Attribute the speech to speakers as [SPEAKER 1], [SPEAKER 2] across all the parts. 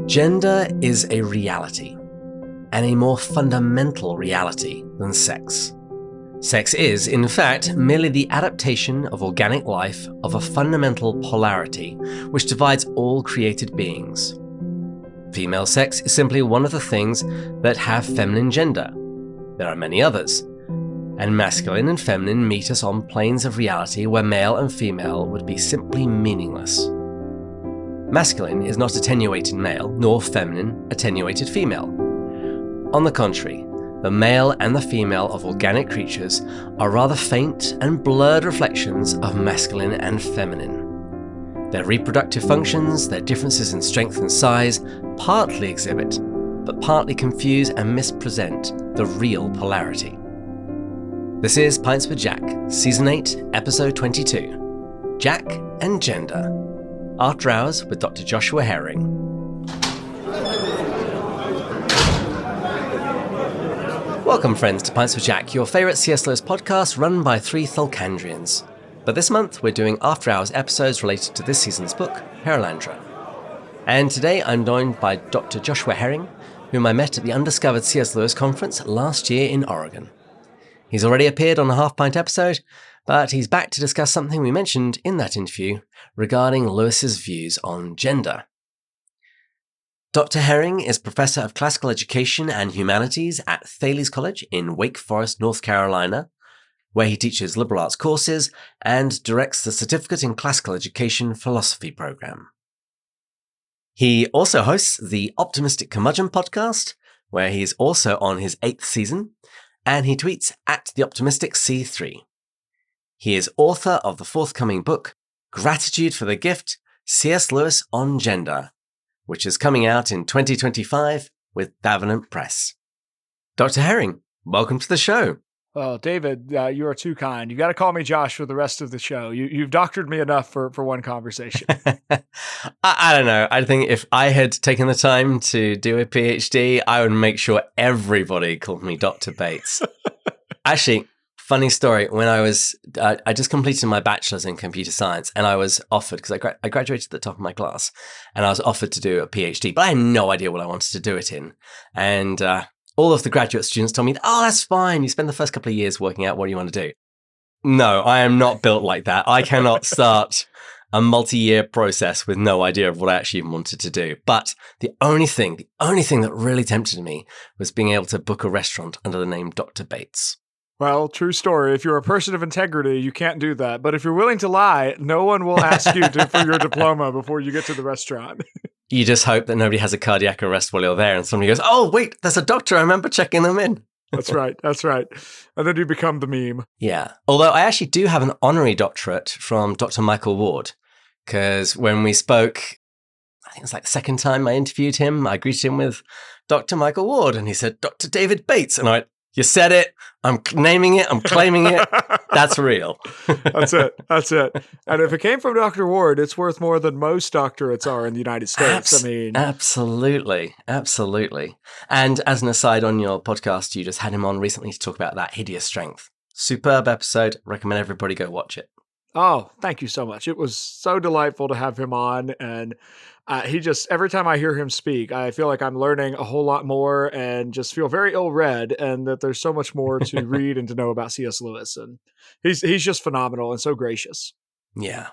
[SPEAKER 1] Gender is a reality, and a more fundamental reality than sex. Sex is, in fact, merely the adaptation of organic life of a fundamental polarity which divides all created beings. Female sex is simply one of the things that have feminine gender. There are many others, and masculine and feminine meet us on planes of reality where male and female would be simply meaningless. Masculine is not attenuated male, nor feminine attenuated female. On the contrary, the male and the female of organic creatures are rather faint and blurred reflections of masculine and feminine. Their reproductive functions, their differences in strength and size, partly exhibit, but partly confuse and mispresent the real polarity. This is Pints with Jack, Season 8, Episode 22, Jack and Gender. After Hours with Dr. Joshua Herring. Welcome, friends, to Pints with Jack, your favourite C.S. Lewis podcast run by three Thalcandrians. But this month, we're doing After Hours episodes related to this season's book, Perelandra. And today, I'm joined by Dr. Joshua Herring, whom I met at the Undiscovered C.S. Lewis conference last year in Oregon. He's already appeared on a Half Pint episode, but he's back to discuss something we mentioned in that interview regarding Lewis's views on gender. Dr. Herring is Professor of Classical Education and Humanities at Thales College in Wake Forest, North Carolina, where he teaches liberal arts courses and directs the Certificate in Classical Education Philosophy program. He also hosts the Optimistic Cumudgeon podcast, where he is also on his 8th season, and he tweets at the Optimistic C3. He is author of the forthcoming book, Gratitude for the Gift, C.S. Lewis on Gender, which is coming out in 2025 with Davenant Press. Dr. Herring, welcome to the show.
[SPEAKER 2] Well, David, you are too kind. You got to call me Josh for the rest of the show. You've doctored me enough for one conversation.
[SPEAKER 1] I don't know. I think if I had taken the time to do a PhD, I would make sure everybody called me Dr. Bates. Actually, funny story, when I just completed my bachelor's in computer science and I was offered, because I graduated at the top of my class, and I was offered to do a PhD, but I had no idea what I wanted to do it in. And all of the graduate students told me, oh, that's fine. You spend the first couple of years working out what you want to do. No, I am not built like that. I cannot start a multi-year process with no idea of what I actually wanted to do. But the only thing that really tempted me was being able to book a restaurant under the name Dr. Bates.
[SPEAKER 2] Well, true story. If you're a person of integrity, you can't do that. But if you're willing to lie, no one will ask you for your diploma before you get to the restaurant.
[SPEAKER 1] You just hope that nobody has a cardiac arrest while you're there and somebody goes, oh, wait, there's a doctor. I remember checking them in.
[SPEAKER 2] That's right. And then you become the meme.
[SPEAKER 1] Yeah. Although I actually do have an honorary doctorate from Dr. Michael Ward, because when we spoke, I think it was like the second time I interviewed him, I greeted him with Dr. Michael Ward, and he said, Dr. David Bates. And I went, you said it. I'm naming it. I'm claiming it. That's real.
[SPEAKER 2] That's it. And if it came from Dr. Ward, it's worth more than most doctorates are in the United States.
[SPEAKER 1] Absolutely. And as an aside, on your podcast, you just had him on recently to talk about That Hideous Strength. Superb episode. Recommend everybody go watch it.
[SPEAKER 2] Oh, thank you so much. It was so delightful to have him on. And every time I hear him speak, I feel like I'm learning a whole lot more and just feel very ill-read, and that there's so much more to read and to know about C.S. Lewis. And he's just phenomenal and so gracious.
[SPEAKER 1] Yeah.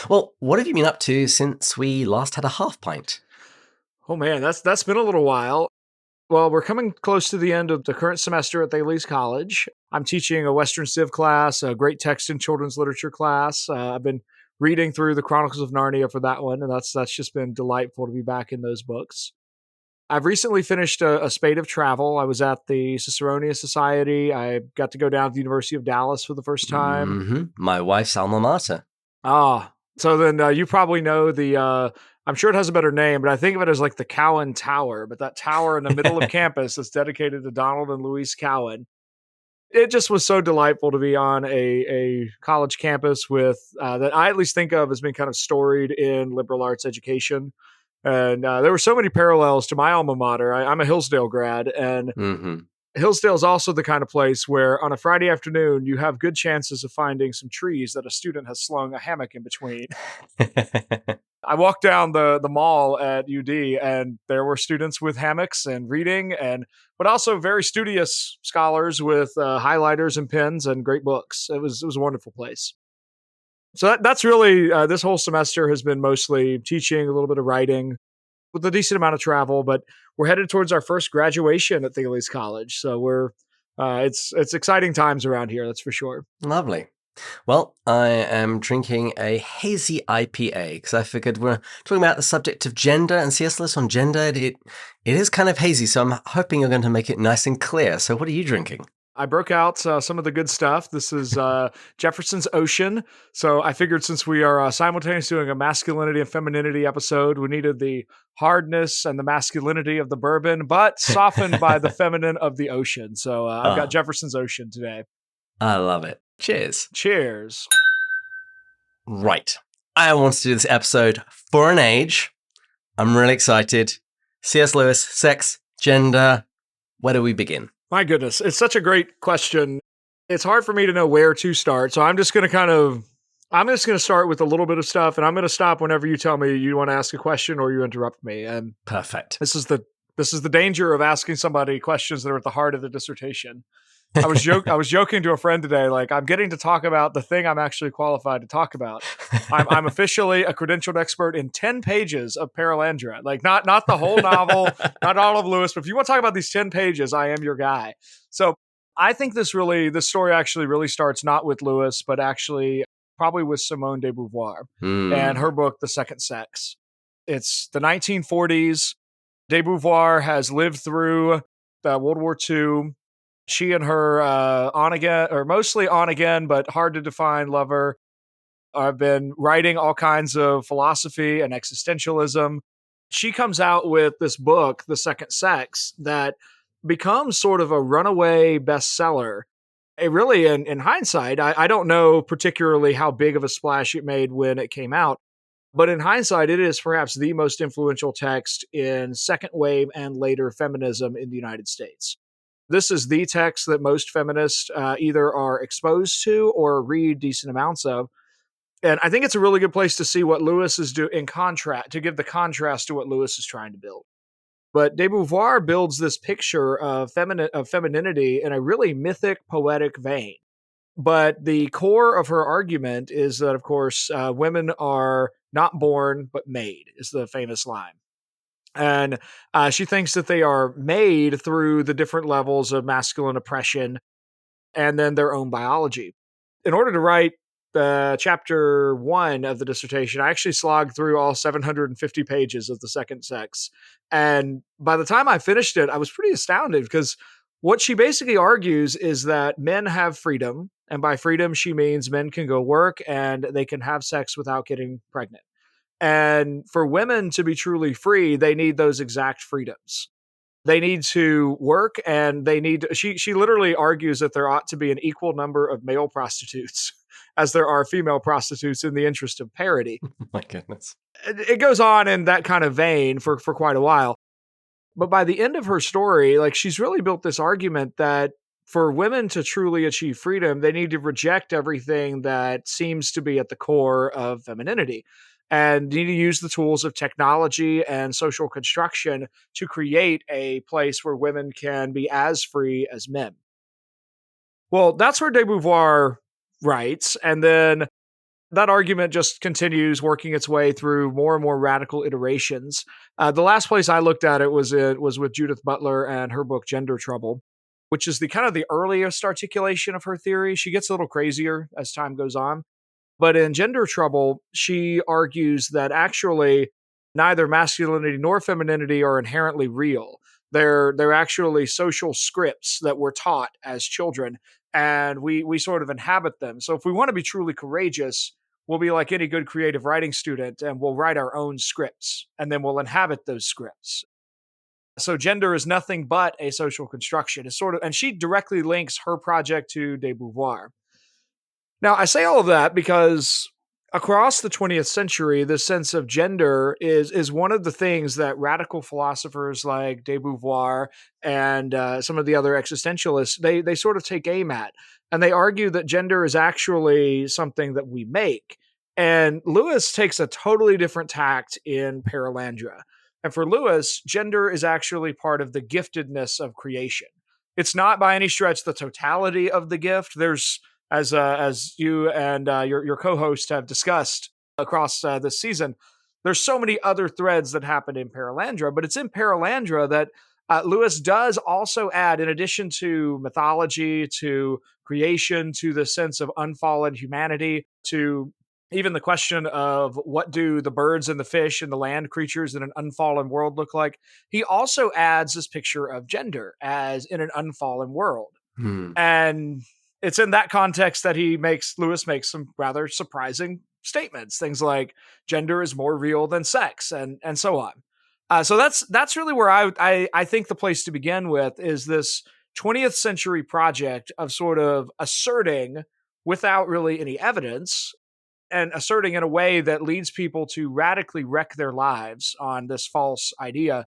[SPEAKER 1] Well, what have you been up to since we last had a half pint?
[SPEAKER 2] Oh man, that's been a little while. Well, we're coming close to the end of the current semester at Thales College. I'm teaching a Western Civ class, a great text and children's literature class. I've been reading through the Chronicles of Narnia for that one, and that's just been delightful to be back in those books. I've recently finished a spate of travel. I was at the Ciceronian Society. I got to go down to the University of Dallas for the first time.
[SPEAKER 1] Mm-hmm. My wife's alma mater.
[SPEAKER 2] So then you probably know I'm sure it has a better name, but I think of it as like the Cowan Tower, but that tower in the middle of campus is dedicated to Donald and Louise Cowan. It just was so delightful to be on a college campus with that I at least think of as being kind of storied in liberal arts education. And there were so many parallels to my alma mater. I'm a Hillsdale grad, and Hillsdale is also the kind of place where on a Friday afternoon, you have good chances of finding some trees that a student has slung a hammock in between. I walked down the mall at UD, and there were students with hammocks and reading, but also very studious scholars with highlighters and pens and great books. It was a wonderful place. So that's really this whole semester has been mostly teaching, a little bit of writing, with a decent amount of travel. But we're headed towards our first graduation at Thales College, so it's exciting times around here. That's for sure.
[SPEAKER 1] Lovely. Well, I am drinking a hazy IPA because I figured we're talking about the subject of gender and C.S. Lewis on gender. It is kind of hazy, so I'm hoping you're going to make it nice and clear. So what are you drinking?
[SPEAKER 2] I broke out some of the good stuff. This is Jefferson's Ocean. So I figured since we are simultaneously doing a masculinity and femininity episode, we needed the hardness and the masculinity of the bourbon, but softened by the feminine of the ocean. So I've got Jefferson's Ocean today.
[SPEAKER 1] I love it. Cheers.
[SPEAKER 2] Cheers.
[SPEAKER 1] Right. I want to do this episode for an age. I'm really excited. C.S. Lewis, sex, gender. Where do we begin?
[SPEAKER 2] My goodness, it's such a great question. It's hard for me to know where to start. So I'm just going to start with a little bit of stuff, and I'm going to stop whenever you tell me you want to ask a question or you interrupt me. And
[SPEAKER 1] perfect.
[SPEAKER 2] This is the danger of asking somebody questions that are at the heart of the dissertation. I was joking to a friend today, like, I'm getting to talk about the thing I'm actually qualified to talk about. I'm officially a credentialed expert in 10 pages of Paralandra. Like, not the whole novel, not all of Lewis, but if you want to talk about these 10 pages, I am your guy. So I think this story actually really starts not with Lewis, but actually probably with Simone de Beauvoir and her book, The Second Sex. It's the 1940s. De Beauvoir has lived through World War II. She and her on again, or mostly on again, but hard to define lover, have been writing all kinds of philosophy and existentialism. She comes out with this book, The Second Sex, that becomes sort of a runaway bestseller. It really, in hindsight, I don't know particularly how big of a splash it made when it came out, but in hindsight, it is perhaps the most influential text in second wave and later feminism in the United States. This is the text that most feminists either are exposed to or read decent amounts of. And I think it's a really good place to see what Lewis is doing in contrast, to give the contrast to what Lewis is trying to build. But de Beauvoir builds this picture of femininity in a really mythic, poetic vein. But the core of her argument is that, of course, women are not born, but made, is the famous line. And she thinks that they are made through the different levels of masculine oppression and then their own biology. In order to write chapter 1 of the dissertation, I actually slogged through all 750 pages of The Second Sex. And by the time I finished it, I was pretty astounded because what she basically argues is that men have freedom. And by freedom, she means men can go work and they can have sex without getting pregnant. And for women to be truly free, they need those exact freedoms. They need to work, and they need to, she literally argues that there ought to be an equal number of male prostitutes as there are female prostitutes in the interest of parity.
[SPEAKER 1] My goodness.
[SPEAKER 2] It goes on in that kind of vein for quite a while. But by the end of her story, like, she's really built this argument that for women to truly achieve freedom, they need to reject everything that seems to be at the core of femininity. And need to use the tools of technology and social construction to create a place where women can be as free as men. Well, that's where de Beauvoir writes, and then that argument just continues working its way through more and more radical iterations. The last place I looked at it was with Judith Butler and her book Gender Trouble, which is the kind of the earliest articulation of her theory. She gets a little crazier as time goes on. But in Gender Trouble, she argues that actually neither masculinity nor femininity are inherently real. They're actually social scripts that we're taught as children, and we sort of inhabit them. So if we want to be truly courageous, we'll be like any good creative writing student, and we'll write our own scripts, and then we'll inhabit those scripts. So gender is nothing but a social construction. It's sort of, and she directly links her project to de Beauvoir. Now, I say all of that because across the 20th century, this sense of gender is one of the things that radical philosophers like de Beauvoir and some of the other existentialists, they sort of take aim at. And they argue that gender is actually something that we make. And Lewis takes a totally different tact in Paralandra. And for Lewis, gender is actually part of the giftedness of creation. It's not by any stretch the totality of the gift. There's, as you and your co-host have discussed across this season, there's so many other threads that happen in Paralandra, but it's in Paralandra that Lewis does also add, in addition to mythology, to creation, to the sense of unfallen humanity, to even the question of what do the birds and the fish and the land creatures in an unfallen world look like. He also adds this picture of gender as in an unfallen world.
[SPEAKER 1] Hmm.
[SPEAKER 2] And it's in that context that Lewis makes some rather surprising statements. Things like gender is more real than sex, and so on. So that's really where I think the place to begin with is this 20th century project of sort of asserting without really any evidence and asserting in a way that leads people to radically wreck their lives on this false idea,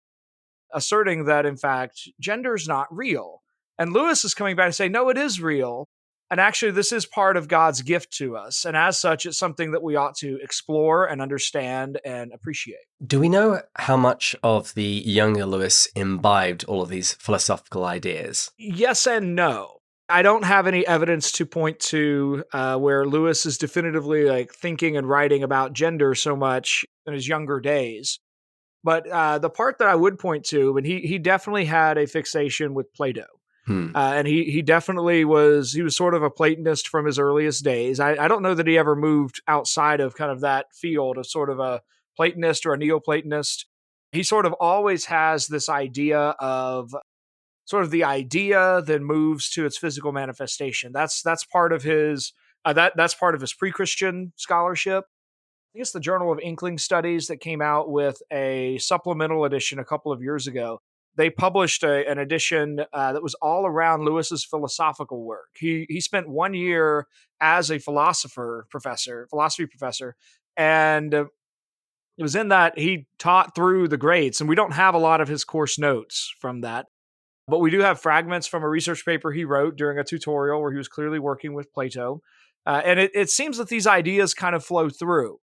[SPEAKER 2] asserting that in fact gender's not real. And Lewis is coming back to say, no, it is real. And actually, this is part of God's gift to us. And as such, it's something that we ought to explore and understand and appreciate.
[SPEAKER 1] Do we know how much of the younger Lewis imbibed all of these philosophical ideas?
[SPEAKER 2] Yes and no. I don't have any evidence to point to where Lewis is definitively like thinking and writing about gender so much in his younger days. But the part that I would point to, and he definitely had a fixation with Plato. And he definitely was sort of a Platonist from his earliest days. I don't know that he ever moved outside of kind of that field of sort of a Platonist or a Neoplatonist. He sort of always has this idea of sort of the idea then moves to its physical manifestation. That's part of his that's part of his pre-Christian scholarship. I think it's the Journal of Inkling Studies that came out with a supplemental edition a couple of years ago. They published an edition that was all around Lewis's philosophical work. He spent 1 year as a philosophy professor, and it was in that he taught through the greats, and we don't have a lot of his course notes from that, but we do have fragments from a research paper he wrote during a tutorial where he was clearly working with Plato, and it seems that these ideas kind of flow through.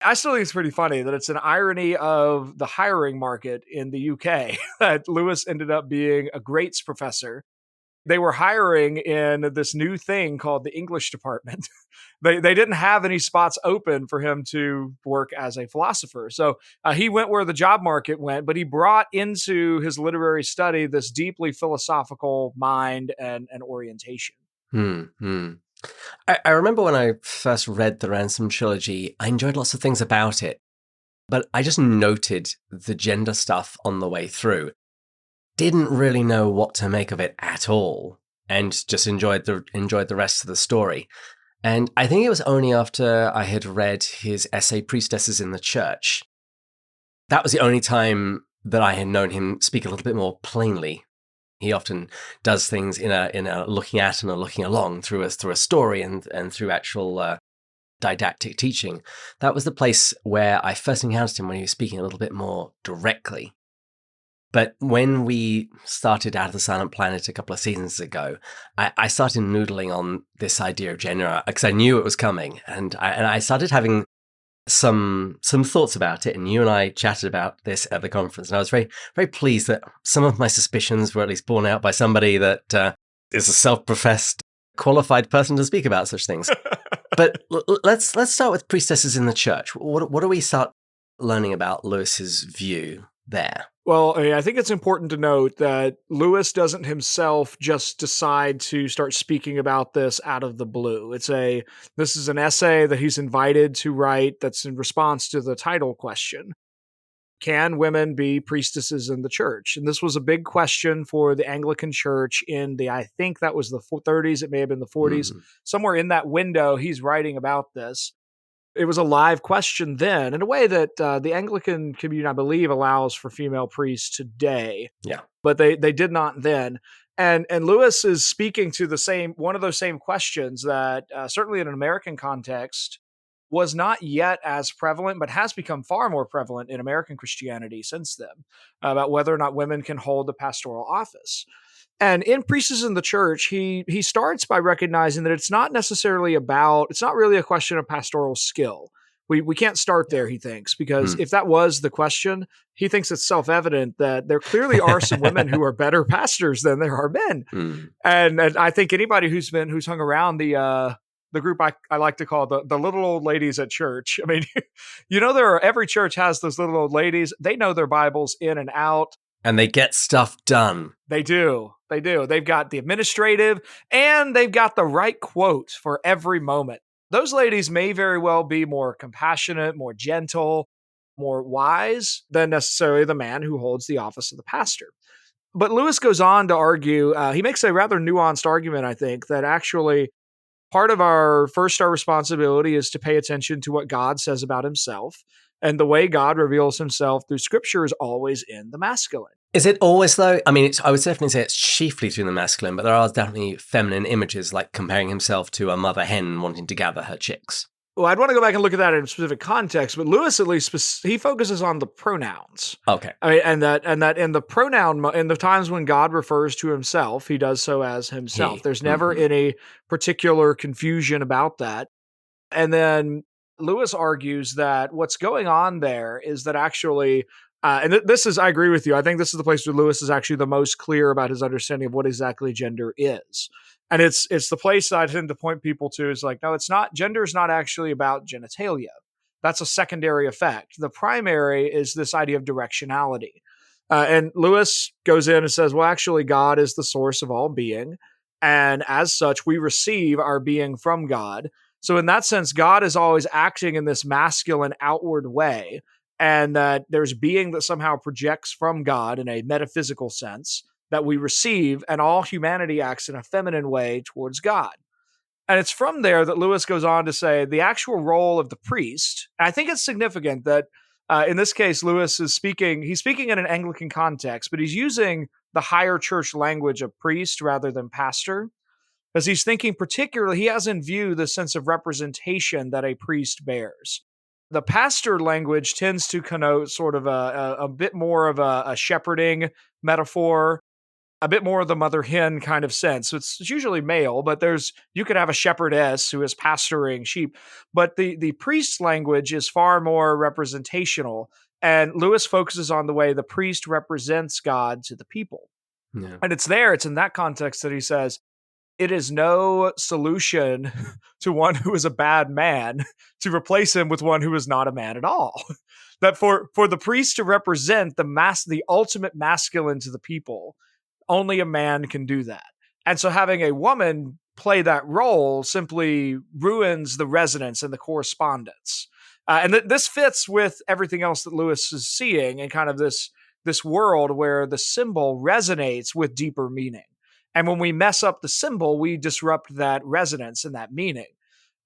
[SPEAKER 2] I still think it's pretty funny that it's an irony of the hiring market in the UK that Lewis ended up being a greats professor. They were hiring in this new thing called the English department. They didn't have any spots open for him to work as a philosopher. So he went where the job market went, but he brought into his literary study this deeply philosophical mind and orientation.
[SPEAKER 1] I remember when I first read the Ransom trilogy, I enjoyed lots of things about it, but I just noted the gender stuff on the way through. Didn't really know what to make of it at all, and just enjoyed the rest of the story. And I think it was only after I had read his essay Priestesses in the Church. That was the only time that I had known him speak a little bit more plainly. He often does things in a looking at and a looking along through a story and through actual didactic teaching. That was the place where I first encountered him, when he was speaking a little bit more directly. But when we started Out of the Silent Planet a couple of seasons ago, I started noodling on this idea of gender because I knew it was coming, and I started having some thoughts about it, and you and I chatted about this at the conference, and I was very, very pleased that some of my suspicions were at least borne out by somebody that is a self-professed qualified person to speak about such things. But let's start with Priestesses in the Church. What do we start learning about Lewis's view there?
[SPEAKER 2] Well, I think it's important to note that Lewis doesn't himself just decide to start speaking about this out of the blue. This is an essay that he's invited to write that's in response to the title question. Can women be priestesses in the church? And this was a big question for the Anglican Church I think that was the 30s, it may have been the 40s. Somewhere in that window, he's writing about this. It was a live question then, in a way that the Anglican communion, I believe, allows for female priests today.
[SPEAKER 1] Yeah.
[SPEAKER 2] But they did not then. And Lewis is speaking to one of those same questions that certainly in an American context was not yet as prevalent, but has become far more prevalent in American Christianity since then, about whether or not women can hold the pastoral office. And in Priestesses in the Church, he starts by recognizing that it's not really a question of pastoral skill. We can't start there, he thinks, because
[SPEAKER 1] Hmm.
[SPEAKER 2] if that was the question, he thinks it's self-evident that there clearly are some women who are better pastors than there are men.
[SPEAKER 1] Hmm.
[SPEAKER 2] And I think anybody who's hung around the group I like to call the little old ladies at church. I mean, every church has those little old ladies. They know their Bibles in and out.
[SPEAKER 1] And they get stuff done.
[SPEAKER 2] They do. They do. They've got the administrative and they've got the right quote for every moment. Those ladies may very well be more compassionate, more gentle, more wise than necessarily the man who holds the office of the pastor. But Lewis goes on to argue, he makes a rather nuanced argument, I think, that actually part of our responsibility is to pay attention to what God says about himself. And the way God reveals himself through scripture is always in the masculine.
[SPEAKER 1] Is it always, though? I mean, I would definitely say it's chiefly through the masculine, but there are definitely feminine images, like comparing himself to a mother hen wanting to gather her chicks.
[SPEAKER 2] Well, I'd want to go back and look at that in a specific context, but Lewis, at least, he focuses on the pronouns.
[SPEAKER 1] Okay.
[SPEAKER 2] I mean, and that in the pronoun, in the times when God refers to himself, he does so as himself.
[SPEAKER 1] He.
[SPEAKER 2] There's never any particular confusion about that. And then Lewis argues that what's going on there is that actually, this is, I agree with you. I think this is the place where Lewis is actually the most clear about his understanding of what exactly gender is. And it's the place that I tend to point people to is like, no, it's not. Gender is not actually about genitalia. That's a secondary effect. The primary is this idea of directionality. And Lewis goes in and says, well, actually, God is the source of all being. And as such, we receive our being from God. So in that sense, God is always acting in this masculine outward way, and that there's being that somehow projects from God in a metaphysical sense that we receive, and all humanity acts in a feminine way towards God. And it's from there that Lewis goes on to say the actual role of the priest. And I think it's significant that in this case, Lewis is he's speaking in an Anglican context, but he's using the higher church language of priest rather than pastor. As he's thinking particularly, he has in view the sense of representation that a priest bears. The pastor language tends to connote sort of a bit more of a shepherding metaphor, a bit more of the mother hen kind of sense. So it's usually male, but you could have a shepherdess who is pastoring sheep. But the priest language is far more representational, and Lewis focuses on the way the priest represents God to the people.
[SPEAKER 1] Yeah.
[SPEAKER 2] And it's in that context that he says, it is no solution to one who is a bad man to replace him with one who is not a man at all. That for the priest to represent the ultimate masculine to the people, only a man can do that. And so having a woman play that role simply ruins the resonance and the correspondence. And this fits with everything else that Lewis is seeing in kind of this world where the symbol resonates with deeper meaning. And when we mess up the symbol, we disrupt that resonance and that meaning.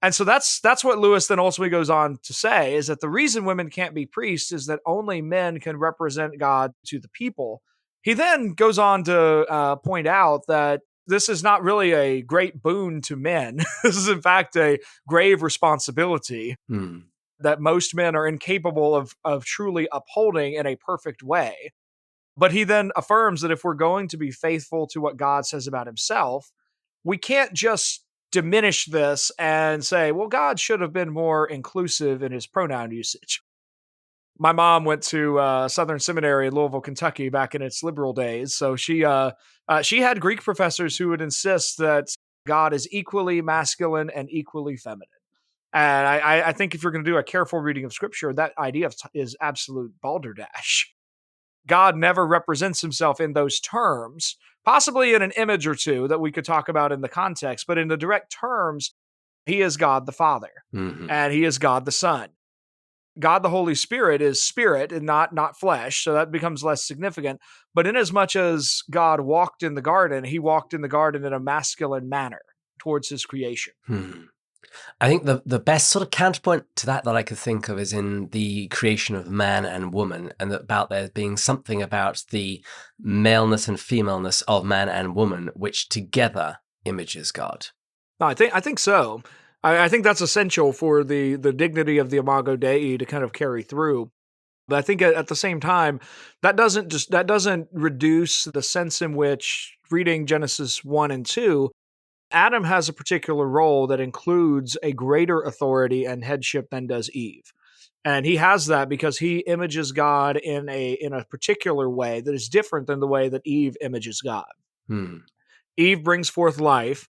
[SPEAKER 2] And so that's what Lewis then ultimately goes on to say, is that the reason women can't be priests is that only men can represent God to the people. He then goes on to point out that this is not really a great boon to men. This is, in fact, a grave responsibility that most men are incapable of truly upholding in a perfect way. But he then affirms that if we're going to be faithful to what God says about himself, we can't just diminish this and say, well, God should have been more inclusive in his pronoun usage. My mom went to Southern Seminary in Louisville, Kentucky back in its liberal days. So she had Greek professors who would insist that God is equally masculine and equally feminine. And I think if you're going to do a careful reading of scripture, that idea is absolute balderdash. God never represents himself in those terms, possibly in an image or two that we could talk about in the context, but in the direct terms, he is God the Father, and he is God the Son. God the Holy Spirit is spirit and not flesh, so that becomes less significant. But inasmuch as God walked in the garden, he walked in the garden in a masculine manner towards his creation.
[SPEAKER 1] I think the best sort of counterpoint to that I could think of is in the creation of man and woman, and about there being something about the maleness and femaleness of man and woman, which together images God.
[SPEAKER 2] I think so. I think that's essential for the dignity of the Imago Dei to kind of carry through. But I think at the same time, that doesn't reduce the sense in which reading Genesis 1 and 2, Adam has a particular role that includes a greater authority and headship than does Eve. And he has that because he images God in a particular way that is different than the way that Eve images God.
[SPEAKER 1] Hmm.
[SPEAKER 2] Eve brings forth life.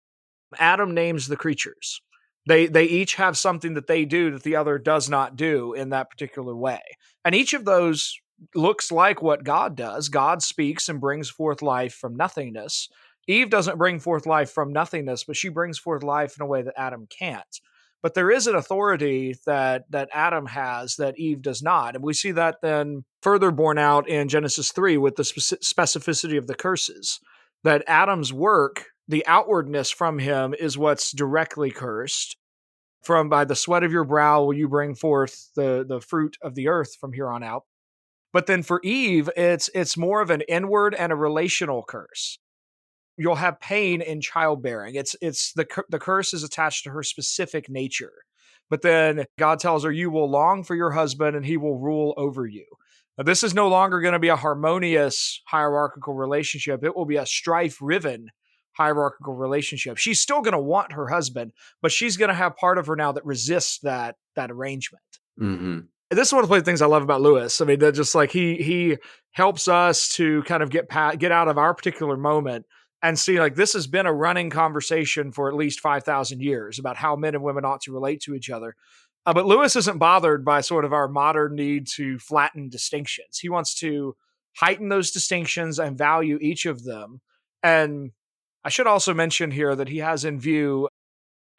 [SPEAKER 2] Adam names the creatures. They each have something that they do that the other does not do in that particular way. And each of those looks like what God does. God speaks and brings forth life from nothingness. Eve doesn't bring forth life from nothingness, but she brings forth life in a way that Adam can't. But there is an authority that Adam has that Eve does not. And we see that then further borne out in Genesis 3 with the specificity of the curses. That Adam's work, the outwardness from him, is what's directly cursed. From by the sweat of your brow will you bring forth the fruit of the earth from here on out. But then for Eve, it's more of an inward and a relational curse. You'll have pain in childbearing. It's the curse is attached to her specific nature. But then God tells her, you will long for your husband and he will rule over you. Now, this is no longer going to be a harmonious hierarchical relationship. It will be a strife-riven hierarchical relationship. She's still going to want her husband, but she's going to have part of her now that resists that arrangement.
[SPEAKER 1] Mm-hmm.
[SPEAKER 2] This is one of the things I love about Lewis. I mean, that just like he helps us to kind of get out of our particular moment and see, like, this has been a running conversation for at least 5,000 years about how men and women ought to relate to each other. But Lewis isn't bothered by sort of our modern need to flatten distinctions. He wants to heighten those distinctions and value each of them. And I should also mention here that he has in view,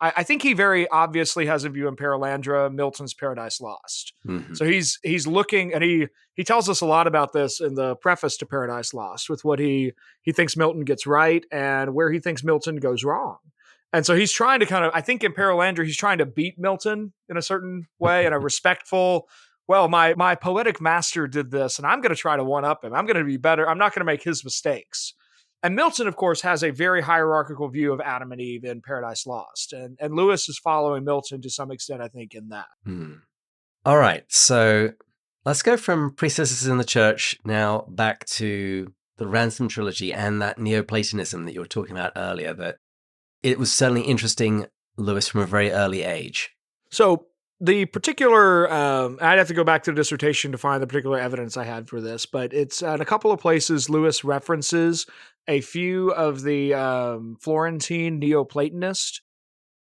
[SPEAKER 2] I think he very obviously has in view in Perelandra, Milton's Paradise Lost.
[SPEAKER 1] Mm-hmm.
[SPEAKER 2] So he's looking, and he tells us a lot about this in the preface to Paradise Lost, with what he thinks Milton gets right and where he thinks Milton goes wrong. And so he's trying to kind of, I think in Perelandra, he's trying to beat Milton in a certain way, in a respectful, well, my poetic master did this, and I'm going to try to one up him. I'm going to be better. I'm not going to make his mistakes. And Milton, of course, has a very hierarchical view of Adam and Eve in Paradise Lost. And Lewis is following Milton to some extent, I think, in that.
[SPEAKER 1] All right. So let's go from Priestesses in the Church now back to the Ransom Trilogy and that Neoplatonism that you were talking about earlier, that it was certainly interesting, Lewis, from a very early age.
[SPEAKER 2] So the particular, I'd have to go back to the dissertation to find the particular evidence I had for this, but it's in a couple of places Lewis references a few of the Florentine Neoplatonists,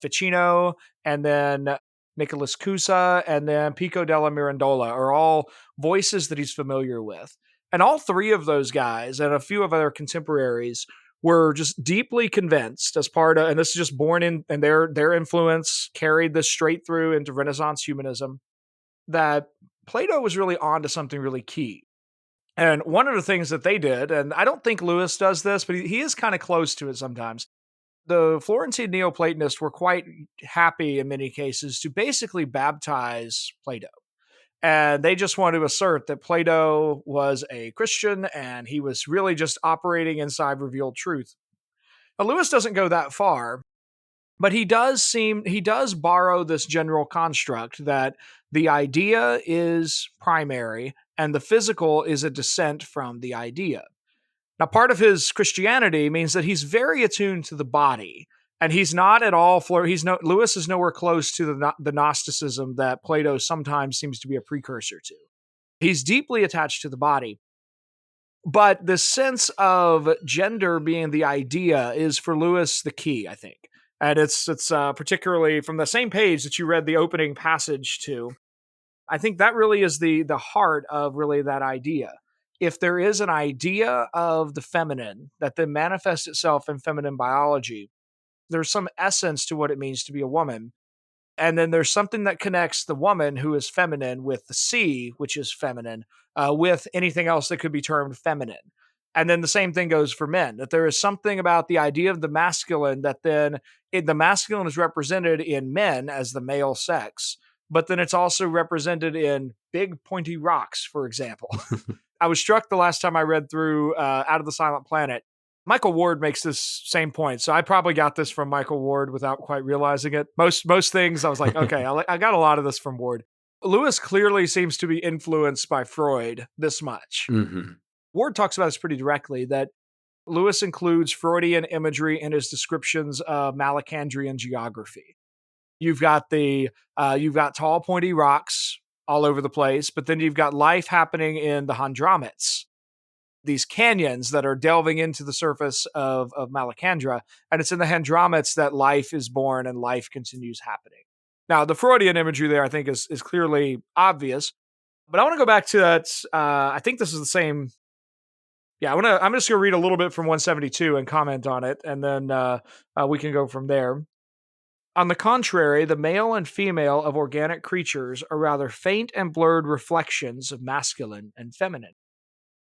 [SPEAKER 2] Ficino, and then Nicholas Cusa, and then Pico della Mirandola are all voices that he's familiar with. And all three of those guys and a few of other contemporaries were just deeply convinced as part of, and this is just born in, and their influence carried this straight through into Renaissance humanism, that Plato was really onto something really key. And one of the things that they did, and I don't think Lewis does this, but he is kind of close to it sometimes. The Florentine Neoplatonists were quite happy in many cases to basically baptize Plato. And they just want to assert that Plato was a Christian and he was really just operating inside revealed truth. Now, Lewis doesn't go that far, but he does borrow this general construct that the idea is primary and the physical is a descent from the idea. Now, part of his Christianity means that he's very attuned to the body, and he's not at all. Lewis is nowhere close to the Gnosticism that Plato sometimes seems to be a precursor to. He's deeply attached to the body, but the sense of gender being the idea is for Lewis the key, I think, and it's particularly from the same page that you read the opening passage to. I think that really is the heart of really that idea. If there is an idea of the feminine that then manifests itself in feminine biology, there's some essence to what it means to be a woman. And then there's something that connects the woman who is feminine with the sea, which is feminine, with anything else that could be termed feminine. And then the same thing goes for men, that there is something about the idea of the masculine that then the masculine is represented in men as the male sex, but then it's also represented in big pointy rocks, for example. I was struck the last time I read through Out of the Silent Planet. Michael Ward makes this same point. So I probably got this from Michael Ward without quite realizing it. Most things I was like, okay, I got a lot of this from Ward. Lewis clearly seems to be influenced by Freud this much.
[SPEAKER 1] Mm-hmm.
[SPEAKER 2] Ward talks about this pretty directly, that Lewis includes Freudian imagery in his descriptions of Malacandrian geography. You've got you've got tall, pointy rocks all over the place, but then you've got life happening in the Handramits, these canyons that are delving into the surface of Malacandra, and it's in the Handramits that life is born and life continues happening. Now, the Freudian imagery there, I think, is clearly obvious, but I want to go back to that. I think this is the same. Yeah, I'm just going to read a little bit from 172 and comment on it, and then we can go from there. On the contrary, the male and female of organic creatures are rather faint and blurred reflections of masculine and feminine.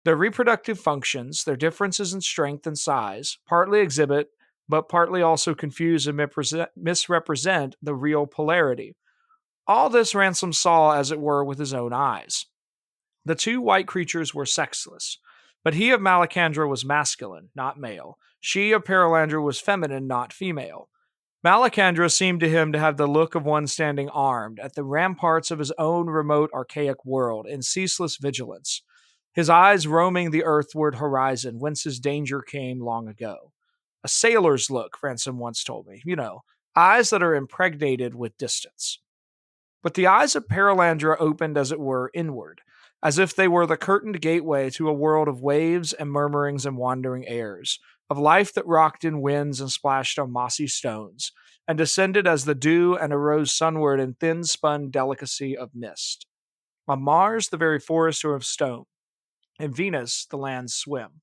[SPEAKER 2] Their reproductive functions, their differences in strength and size, partly exhibit, but partly also confuse and misrepresent the real polarity. All this Ransom saw, as it were, with his own eyes. The two white creatures were sexless, but he of Malacandra was masculine, not male. She of Paralandra was feminine, not female. Malacandra seemed to him to have the look of one standing armed at the ramparts of his own remote archaic world in ceaseless vigilance, his eyes roaming the earthward horizon whence his danger came long ago. A sailor's look, Ransom once told me, eyes that are impregnated with distance. But the eyes of Paralandra opened, as it were, inward, as if they were the curtained gateway to a world of waves and murmurings and wandering airs, of life that rocked in winds and splashed on mossy stones, and descended as the dew and arose sunward in thin-spun delicacy of mist. On Mars, the very forests are of stone. In Venus, the lands swim.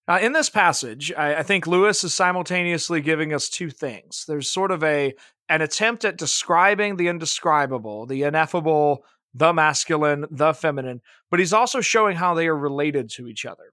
[SPEAKER 2] Now, in this passage, I think Lewis is simultaneously giving us two things. There's sort of an attempt at describing the indescribable, the ineffable, the masculine, the feminine, but he's also showing how they are related to each other.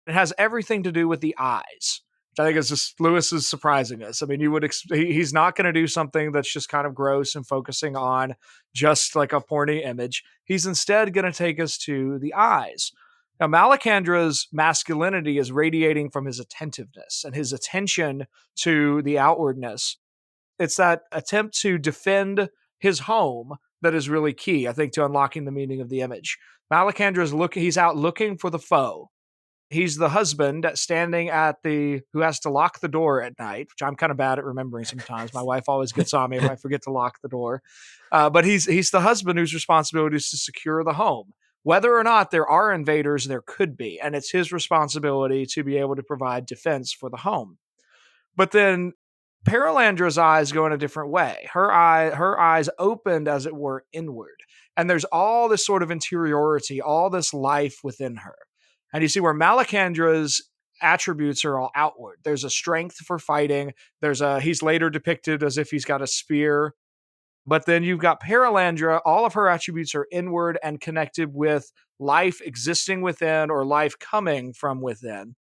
[SPEAKER 2] It has everything to do with the eyes, which I think is just Lewis is surprising us. I mean, he's not going to do something that's just kind of gross and focusing on just like a porny image. He's instead going to take us to the eyes. Now, Malacandra's masculinity is radiating from his attentiveness and his attention to the outwardness. It's that attempt to defend his home that is really key, I think, to unlocking the meaning of the image. Malacandra's he's out looking for the foe. He's the husband standing who has to lock the door at night, which I'm kind of bad at remembering sometimes. My wife always gets on me if I forget to lock the door. But he's the husband whose responsibility is to secure the home. Whether or not there are invaders, there could be, and it's his responsibility to be able to provide defense for the home. But then Paralandra's eyes go in a different way. Her eyes opened, as it were, inward. And there's all this sort of interiority, all this life within her. And you see where Malacandra's attributes are all outward. There's a strength for fighting. He's later depicted as if he's got a spear. But then you've got Paralandra, all of her attributes are inward and connected with life existing within or life coming from within.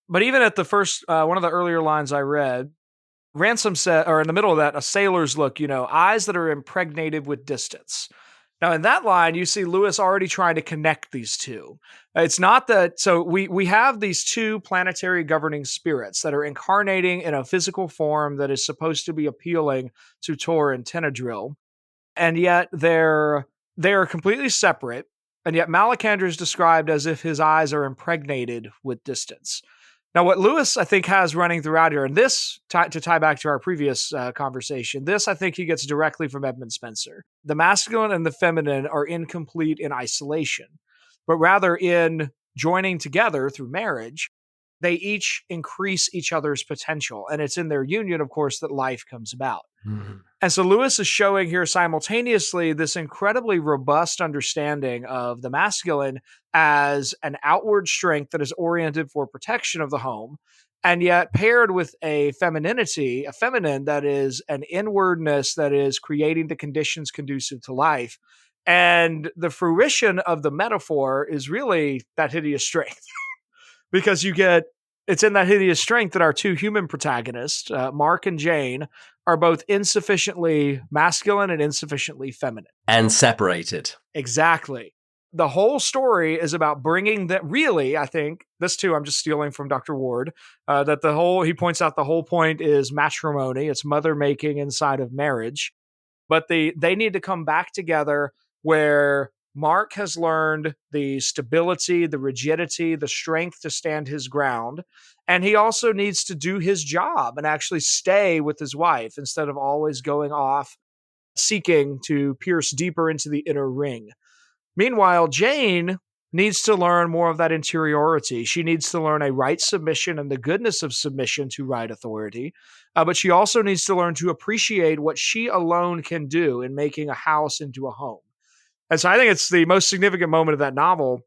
[SPEAKER 2] But even at the first, one of the earlier lines I read, Ransom said, or in the middle of that, a sailor's look, eyes that are impregnated with distance. Now, in that line, you see Lewis already trying to connect these two. It's not that, so we have these two planetary governing spirits that are incarnating in a physical form that is supposed to be appealing to Tor and Tenedril, and yet they're completely separate, and yet Malacandra is described as if his eyes are impregnated with distance. Now, what Lewis, I think, has running throughout here, and this, to tie back to our previous conversation, this, I think, he gets directly from Edmund Spencer. The masculine and the feminine are incomplete in isolation, but rather in joining together through marriage, they each increase each other's potential. And it's in their union, of course, that life comes about. Mm-hmm. And so Lewis is showing here simultaneously this incredibly robust understanding of the masculine as an outward strength that is oriented for protection of the home, and yet paired with a feminine that is an inwardness that is creating the conditions conducive to life. And the fruition of the metaphor is really that hideous strength. Because it's in that hideous strength that our two human protagonists, Mark and Jane, are both insufficiently masculine and insufficiently feminine.
[SPEAKER 1] And separated.
[SPEAKER 2] Exactly. The whole story is about bringing that, really, I think, this too, I'm just stealing from Dr. Ward, that he points out the whole point is matrimony. It's mother making inside of marriage. But they need to come back together where Mark has learned the stability, the rigidity, the strength to stand his ground. And he also needs to do his job and actually stay with his wife instead of always going off seeking to pierce deeper into the inner ring. Meanwhile, Jane needs to learn more of that interiority. She needs to learn a right submission and the goodness of submission to right authority. But she also needs to learn to appreciate what she alone can do in making a house into a home. And so I think it's the most significant moment of that novel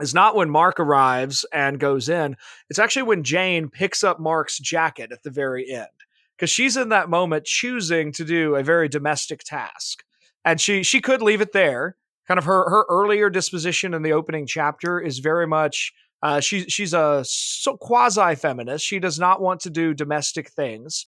[SPEAKER 2] is not when Mark arrives and goes in. It's actually when Jane picks up Mark's jacket at the very end, because she's in that moment choosing to do a very domestic task. And she could leave it there. Kind of her earlier disposition in the opening chapter is very much she's a quasi feminist. She does not want to do domestic things.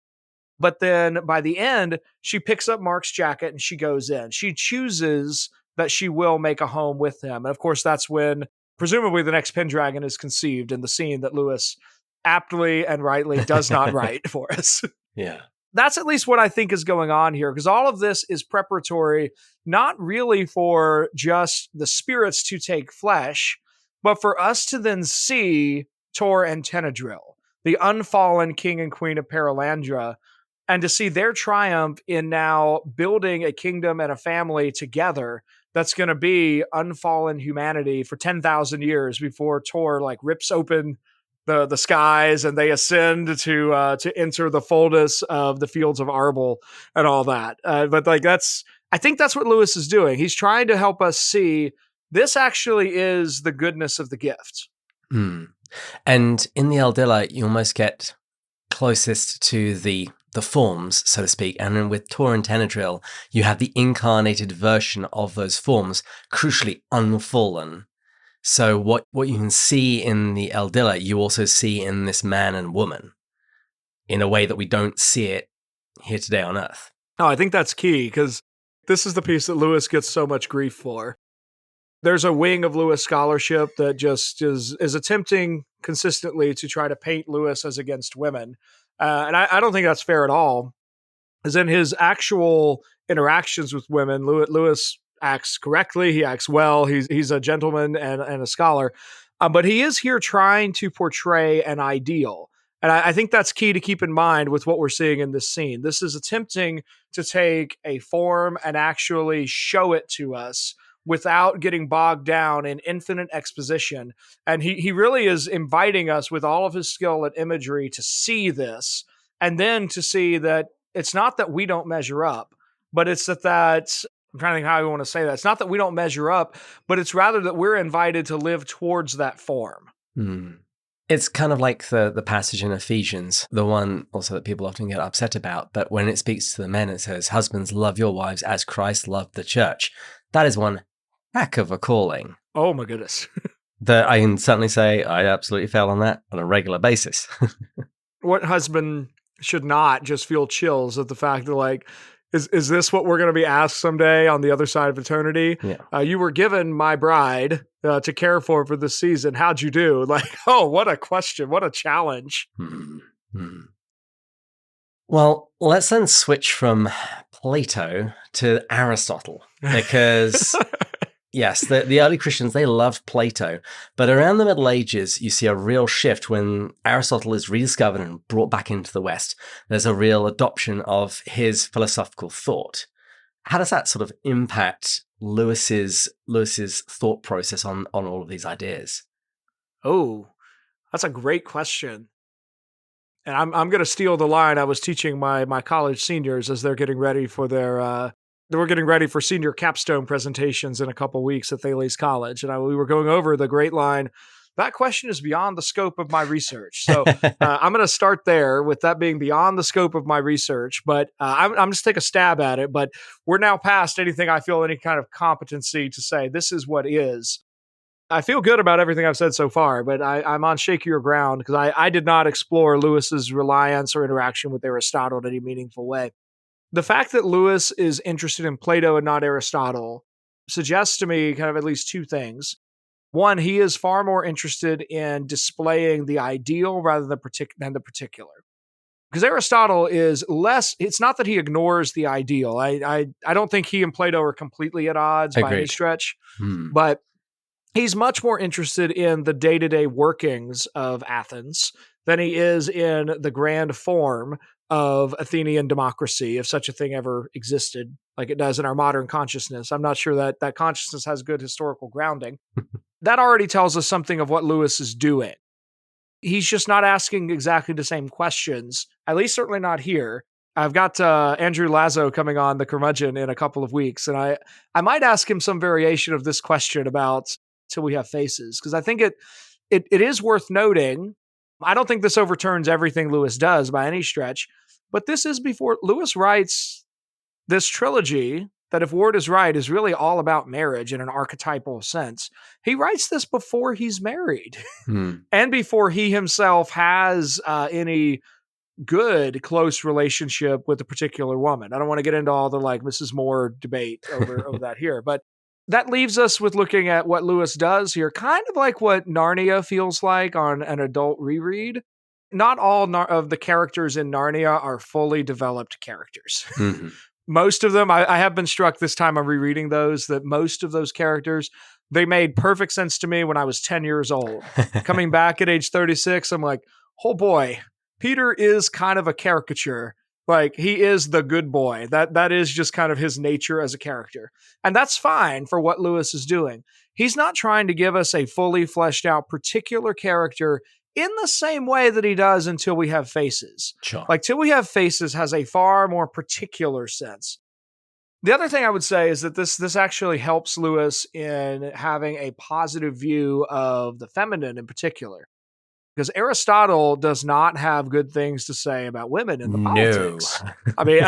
[SPEAKER 2] But then by the end, she picks up Mark's jacket and she goes in. She chooses that she will make a home with him. And of course, that's when presumably the next Pendragon is conceived in the scene that Lewis aptly and rightly does not write for us.
[SPEAKER 1] Yeah.
[SPEAKER 2] That's at least what I think is going on here, because all of this is preparatory, not really for just the spirits to take flesh, but for us to then see Tor and Tenedril, the unfallen king and queen of Paralandra, and to see their triumph in now building a kingdom and a family together that's going to be unfallen humanity for 10,000 years before Tor rips open the skies and they ascend to enter the fullness of the fields of Arbel and all that. But I think that's what Lewis is doing. He's trying to help us see this actually is the goodness of the gift.
[SPEAKER 1] Mm. And in the Eldilla, you almost get closest to the forms, so to speak. And then with Tor and Tenedril, you have the incarnated version of those forms, crucially unfallen. So what you can see in the Eldilla, you also see in this man and woman in a way that we don't see it here today on Earth.
[SPEAKER 2] Oh, I think that's key, because this is the piece that Lewis gets so much grief for. There's a wing of Lewis scholarship that just is attempting consistently to try to paint Lewis as against women. And I don't think that's fair at all. As in his actual interactions with women, Lewis acts correctly. He acts well. He's a gentleman and a scholar. But he is here trying to portray an ideal. And I think that's key to keep in mind with what we're seeing in this scene. This is attempting to take a form and actually show it to us without getting bogged down in infinite exposition. And he really is inviting us with all of his skill at imagery to see this, and then to see that it's not that we don't measure up, but it's that I'm trying to think how I want to say that. It's not that we don't measure up, but it's rather that we're invited to live towards that form.
[SPEAKER 1] Mm. It's kind of like the passage in Ephesians, the one also that people often get upset about. But when it speaks to the men, it says, "Husbands, love your wives as Christ loved the church." That is one heck of a calling.
[SPEAKER 2] Oh my goodness.
[SPEAKER 1] That I can certainly say I absolutely fail on that on a regular basis.
[SPEAKER 2] What husband should not just feel chills at the fact that is this what we're going to be asked someday on the other side of eternity?
[SPEAKER 1] Yeah.
[SPEAKER 2] You were given my bride to care for this season. How'd you do? Oh, what a question. What a challenge.
[SPEAKER 1] Mm-hmm. Well, let's then switch from Plato to Aristotle, because yes, the early Christians, they loved Plato, but around the Middle Ages, you see a real shift when Aristotle is rediscovered and brought back into the West. There's a real adoption of his philosophical thought. How does that sort of impact Lewis's thought process on all of these ideas? Oh,
[SPEAKER 2] that's a great question. And I'm going to steal the line I was teaching my college seniors as they're getting ready for they were getting ready for senior capstone presentations in a couple weeks at Thales College. And we were going over the great line, "That question is beyond the scope of my research." So I'm going to start there with that being beyond the scope of my research. But I'm just take a stab at it. But we're now past anything I feel any kind of competency to say this is what is. I feel good about everything I've said so far, but I'm on shakier ground because I did not explore Lewis's reliance or interaction with Aristotle in any meaningful way. The fact that Lewis is interested in Plato and not Aristotle suggests to me kind of at least two things. One, he is far more interested in displaying the ideal rather than the particular. Because Aristotle is less, it's not that he ignores the ideal. I don't think he and Plato are completely at odds by any
[SPEAKER 1] Agreed.
[SPEAKER 2] stretch, but he's much more interested in the day-to-day workings of Athens than he is in the grand form of Athenian democracy, if such a thing ever existed, like it does in our modern consciousness. I'm not sure that that consciousness has good historical grounding. That already tells us something of what Lewis is doing. He's just not asking exactly the same questions, at least certainly not here. I've got Andrew Lazo coming on the Curmudgeon in a couple of weeks, and I might ask him some variation of this question about till we have faces, because I think it is worth noting. I don't think this overturns everything Lewis does by any stretch, but this is before Lewis writes this trilogy that, if Ward is right, is really all about marriage in an archetypal sense. He writes this before he's married and before he himself has any good close relationship with a particular woman. I don't want to get into all the like Mrs. Moore debate over that here, but that leaves us with looking at what Lewis does here, kind of like what Narnia feels like on an adult reread. Not all of the characters in Narnia are fully developed characters. Most of them, I have been struck this time on rereading those, that most of those characters, they made perfect sense to me when I was 10 years old. Coming back at age 36, I'm like, oh boy, Peter is kind of a caricature. Like, he is the good boy. That is just kind of his nature as a character. And that's fine for what Lewis is doing. He's not trying to give us a fully fleshed out particular character in the same way that he does in Till We Have Faces.
[SPEAKER 1] Sure.
[SPEAKER 2] Like, Till We Have Faces has a far more particular sense. The other thing I would say is that this actually helps Lewis in having a positive view of the feminine in particular. Because Aristotle does not have good things to say about women in the politics. I mean,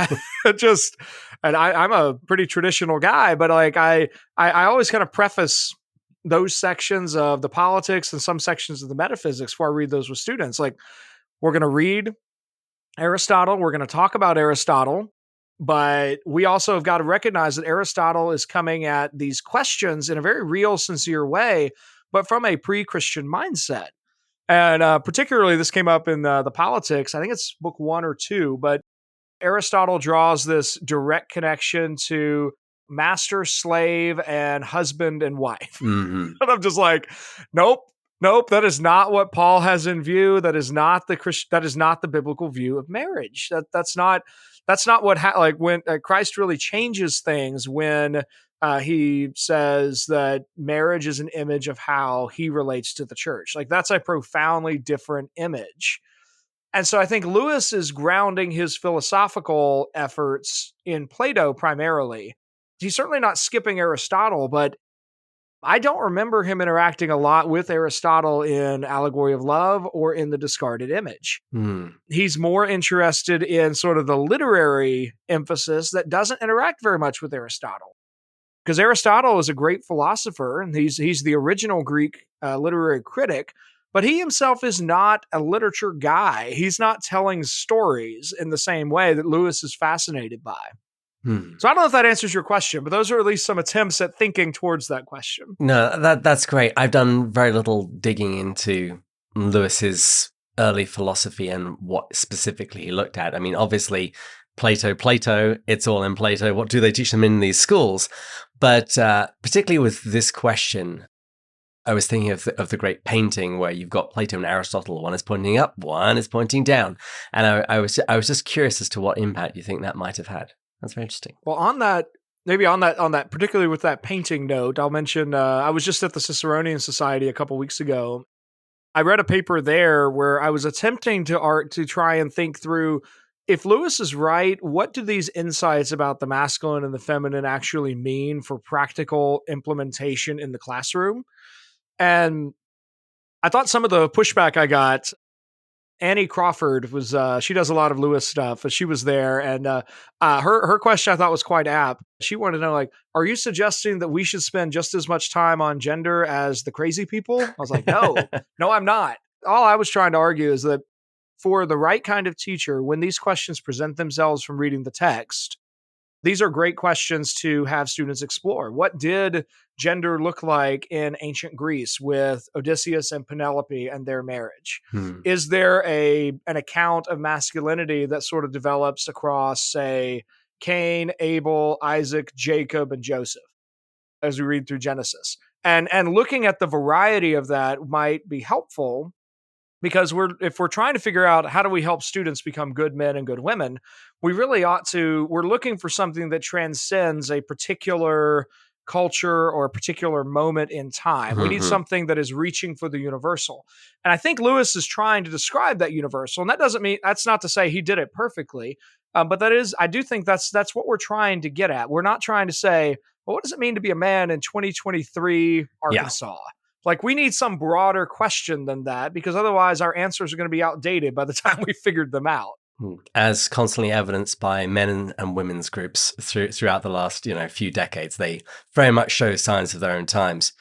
[SPEAKER 2] I'm a pretty traditional guy, but like I always kind of preface those sections of the politics and some sections of the metaphysics before I read those with students. Like, we're going to read Aristotle, we're going to talk about Aristotle, but we also have got to recognize that Aristotle is coming at these questions in a very real, sincere way, but from a pre-Christian mindset. And particularly, this came up in the politics. I think it's book 1 or 2, but Aristotle draws this direct connection to master, slave, and husband and wife. And I'm just like, nope, that is not what Paul has in view. That is not the biblical view of marriage. That's not what when Christ really changes things when he says that marriage is an image of how he relates to the church. Like, that's a profoundly different image. And so I think Lewis is grounding his philosophical efforts in Plato primarily. He's certainly not skipping Aristotle, but I don't remember him interacting a lot with Aristotle in Allegory of Love or in The Discarded Image. He's more interested in sort of the literary emphasis that doesn't interact very much with Aristotle. Because Aristotle is a great philosopher, and he's the original Greek literary critic, but he himself is not a literature guy. He's not telling stories in the same way that Lewis is fascinated by. So I don't know if that answers your question, but those are at least some attempts at thinking towards that question.
[SPEAKER 1] No, that's great. I've done very little digging into Lewis's early philosophy and what specifically he looked at. I mean, obviously, Plato, it's all in Plato. What do they teach them in these schools? But particularly with this question, I was thinking of the great painting where you've got Plato and Aristotle. One is pointing up, one is pointing down. And I was just curious as to what impact you think that might have had. That's very interesting.
[SPEAKER 2] Well, on that, particularly with that painting note, I'll mention, I was just at the Ciceronian Society a couple weeks ago. I read a paper there where I was attempting to try and think through, if Lewis is right, what do these insights about the masculine and the feminine actually mean for practical implementation in the classroom? And I thought some of the pushback I got, Annie Crawford was, she does a lot of Lewis stuff, but she was there, and her question I thought was quite apt. She wanted to know, like, are you suggesting that we should spend just as much time on gender as the crazy people? I was like, no, I'm not. All I was trying to argue is that for the right kind of teacher, when these questions present themselves from reading the text, these are great questions to have students explore. What did gender look like in ancient Greece with Odysseus and Penelope and their marriage? Is there an account of masculinity that sort of develops across, say, Cain, Abel, Isaac, Jacob, and Joseph as we read through Genesis? And looking at the variety of that might be helpful, because if we're trying to figure out how do we help students become good men and good women, we're looking for something that transcends a particular culture or a particular moment in time. We need something that is reaching for the universal. And I think Lewis is trying to describe that universal. And that's not to say he did it perfectly. But I do think that's what we're trying to get at. We're not trying to say, well, what does it mean to be a man in 2023 Arkansas? Yeah. Like, we need some broader question than that, because otherwise our answers are going to be outdated by the time we figured them out.
[SPEAKER 1] As constantly evidenced by men and women's groups throughout the last, few decades, they very much show signs of their own times.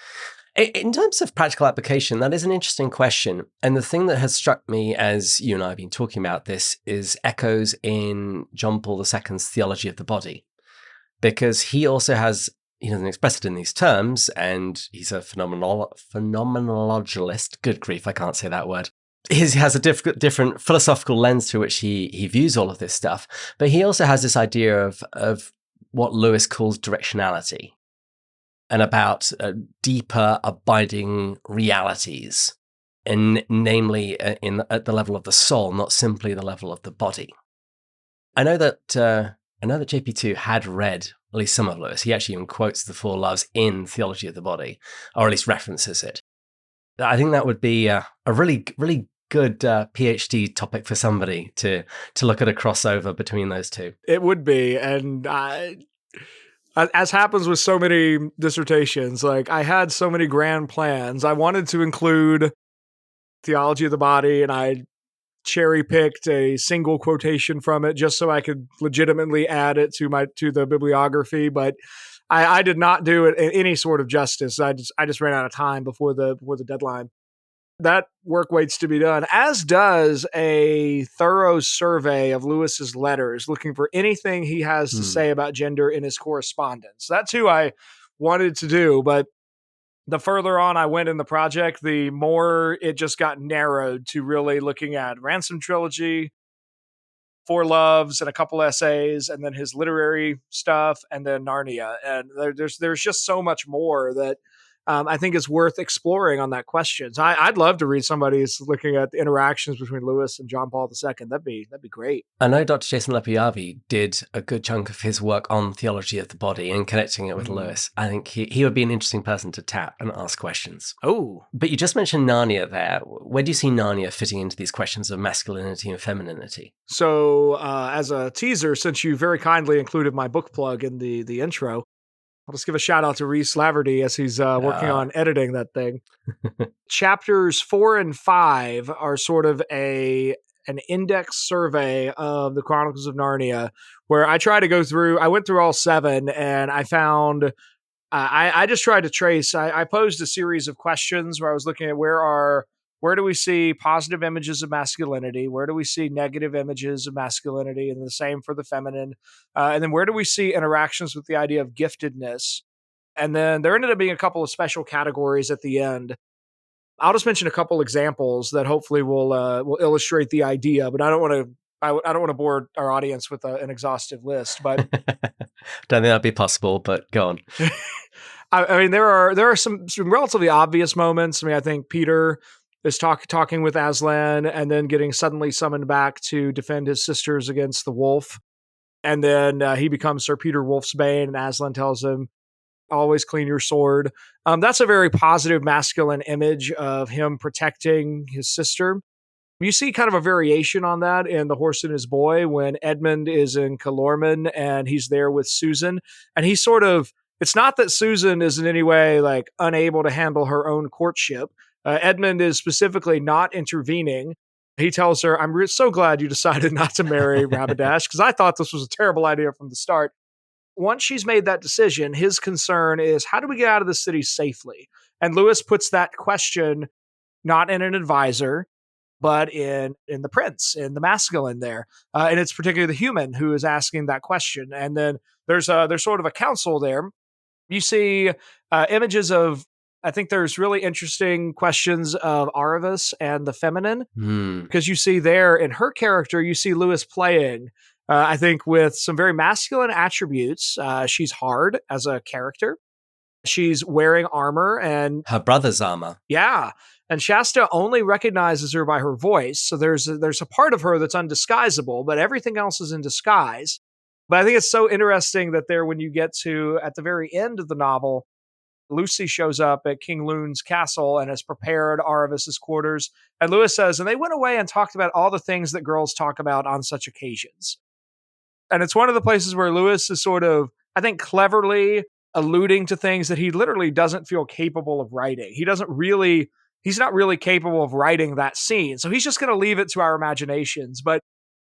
[SPEAKER 1] In terms of practical application, that is an interesting question. And the thing that has struck me as you and I have been talking about this is echoes in John Paul II's theology of the body, because he also has, he doesn't express it in these terms, and he's a phenomenologist. Good grief, I can't say that word. He has a different philosophical lens through which he views all of this stuff. But he also has this idea of what Lewis calls directionality, and about deeper, abiding realities, and namely at the level of the soul, not simply the level of the body. I know that JP2 had read at least some of Lewis. He actually even quotes the Four Loves in Theology of the Body, or at least references it. I think that would be a really, really good PhD topic for somebody to look at a crossover between those two.
[SPEAKER 2] It would be, and as happens with so many dissertations, like, I had so many grand plans. I wanted to include Theology of the Body, and I cherry-picked a single quotation from it just so I could legitimately add it to the bibliography, but I did not do it any sort of justice. I just ran out of time before the deadline. That work waits to be done, as does a thorough survey of Lewis's letters, looking for anything he has to say about gender in his correspondence. That too I wanted to do, but the further on I went in the project, the more it just got narrowed to really looking at Ransom Trilogy, Four Loves, and a couple essays, and then his literary stuff, and then Narnia. And there's just so much more that I think is worth exploring on that question. So I'd love to read somebody who's looking at the interactions between Lewis and John Paul II. That'd be great.
[SPEAKER 1] I know Dr. Jason Lepiavi did a good chunk of his work on theology of the body and connecting it with Lewis. I think he would be an interesting person to tap and ask questions.
[SPEAKER 2] Oh.
[SPEAKER 1] But you just mentioned Narnia there. Where do you see Narnia fitting into these questions of masculinity and femininity?
[SPEAKER 2] So as a teaser, since you very kindly included my book plug in the intro, I'll just give a shout out to Reese Laverty as he's working on editing that thing. Chapters 4 and 5 are sort of an index survey of the Chronicles of Narnia, where I went through all 7, and I found, I just tried to trace, I posed a series of questions where I was looking at where do we see positive images of masculinity? Where do we see negative images of masculinity? And the same for the feminine. And then where do we see interactions with the idea of giftedness? And then there ended up being a couple of special categories at the end. I'll just mention a couple examples that hopefully will illustrate the idea, but I don't want to bore our audience with an exhaustive list. But
[SPEAKER 1] don't think that'd be possible, but go on.
[SPEAKER 2] I mean, there are some relatively obvious moments. I mean, I think Peter is talking with Aslan and then getting suddenly summoned back to defend his sisters against the wolf. And then he becomes Sir Peter Wolfsbane, and Aslan tells him, always clean your sword. That's a very positive masculine image of him protecting his sister. You see kind of a variation on that in The Horse and His Boy when Edmund is in Calormen and he's there with Susan. And he's it's not that Susan is in any way like unable to handle her own courtship. Edmund is specifically not intervening. He tells her, I'm so glad you decided not to marry Rabadash, because I thought this was a terrible idea from the start. Once she's made that decision, his concern is, how do we get out of the city safely? And Lewis puts that question not in an advisor, but in the prince, in the masculine there. And it's particularly the human who is asking that question. And then there's sort of a council there. You see images of, I think there's really interesting questions of Aravis and the feminine, because you see there in her character, you see Lewis playing, I think, with some very masculine attributes. She's hard as a character. She's wearing armor, and
[SPEAKER 1] Her brother's armor.
[SPEAKER 2] yeah, and Shasta only recognizes her by her voice. So there's a part of her that's undisguisable, but everything else is in disguise. But I think it's so interesting that there, when you get to at the very end of the novel, Lucy shows up at King Loon's castle and has prepared Aravis's quarters. And Lewis says, and they went away and talked about all the things that girls talk about on such occasions. And it's one of the places where Lewis is sort of, I think, cleverly alluding to things that he literally doesn't feel capable of writing. He's not really capable of writing that scene. So he's just going to leave it to our imaginations. But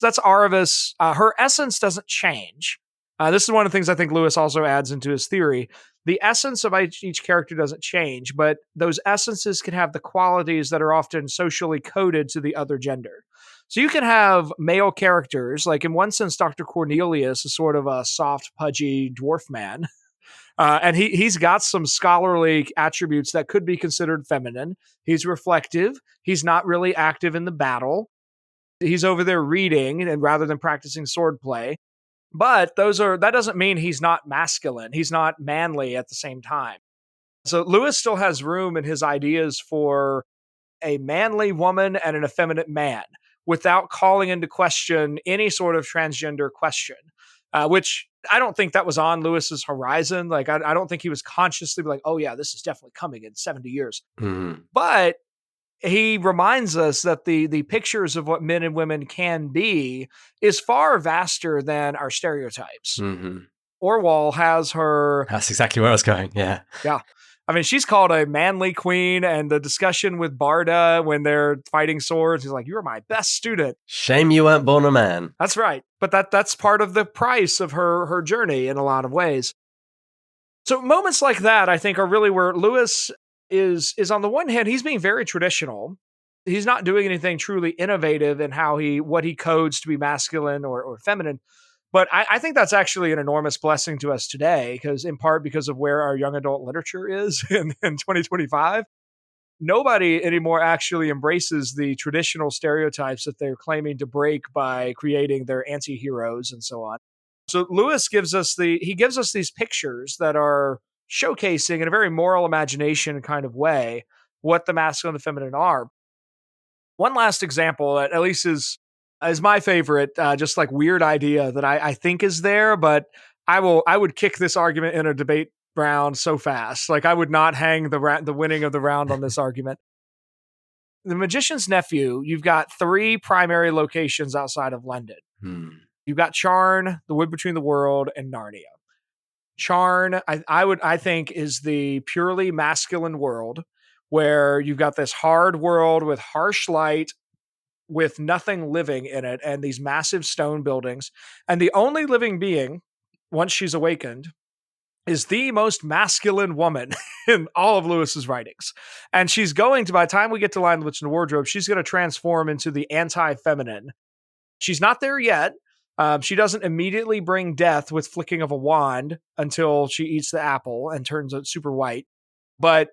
[SPEAKER 2] that's Aravis. Her essence doesn't change. This is one of the things I think Lewis also adds into his theory. The essence of each character doesn't change, but those essences can have the qualities that are often socially coded to the other gender. So you can have male characters, like in one sense, Dr. Cornelius is sort of a soft, pudgy dwarf man. And he's got some scholarly attributes that could be considered feminine. He's reflective. He's not really active in the battle. He's over there reading and rather than practicing swordplay. But that doesn't mean he's not masculine. He's not manly at the same time. So Lewis still has room in his ideas for a manly woman and an effeminate man without calling into question any sort of transgender question, which I don't think that was on Lewis's horizon. Like, I don't think he was consciously like, oh yeah, this is definitely coming in 70 years. But he reminds us that the pictures of what men and women can be is far vaster than our stereotypes. Orwell has her.
[SPEAKER 1] That's exactly where I was going. Yeah.
[SPEAKER 2] Yeah. I mean, she's called a manly queen, and the discussion with Barda when they're fighting swords, he's like, "You're my best student."
[SPEAKER 1] Shame you weren't born a man.
[SPEAKER 2] That's right. But that's part of the price of her journey in a lot of ways. So moments like that, I think, are really where Lewis is on the one hand, he's being very traditional. He's not doing anything truly innovative in what he codes to be masculine or feminine. But I think that's actually an enormous blessing to us today, because of where our young adult literature is in 2025. Nobody anymore actually embraces the traditional stereotypes that they're claiming to break by creating their anti-heroes and so on. So Lewis gives us these pictures that are showcasing in a very moral imagination kind of way what the masculine and the feminine are. One last example that at least is my favorite, just like weird idea that I think is there, but I would kick this argument in a debate round so fast. Like, I would not hang the winning of the round on this argument. The Magician's Nephew, you've got three primary locations outside of London. You've got Charn, the Wood Between the World, and Narnia. Charn, I think, is the purely masculine world where you've got this hard world with harsh light, with nothing living in it, and these massive stone buildings. And the only living being, once she's awakened, is the most masculine woman in all of Lewis's writings. And she's going to, by the time we get to Lion, the Witch, and the Wardrobe, she's going to transform into the anti-feminine. She's not there yet. She doesn't immediately bring death with flicking of a wand until she eats the apple and turns out super white. But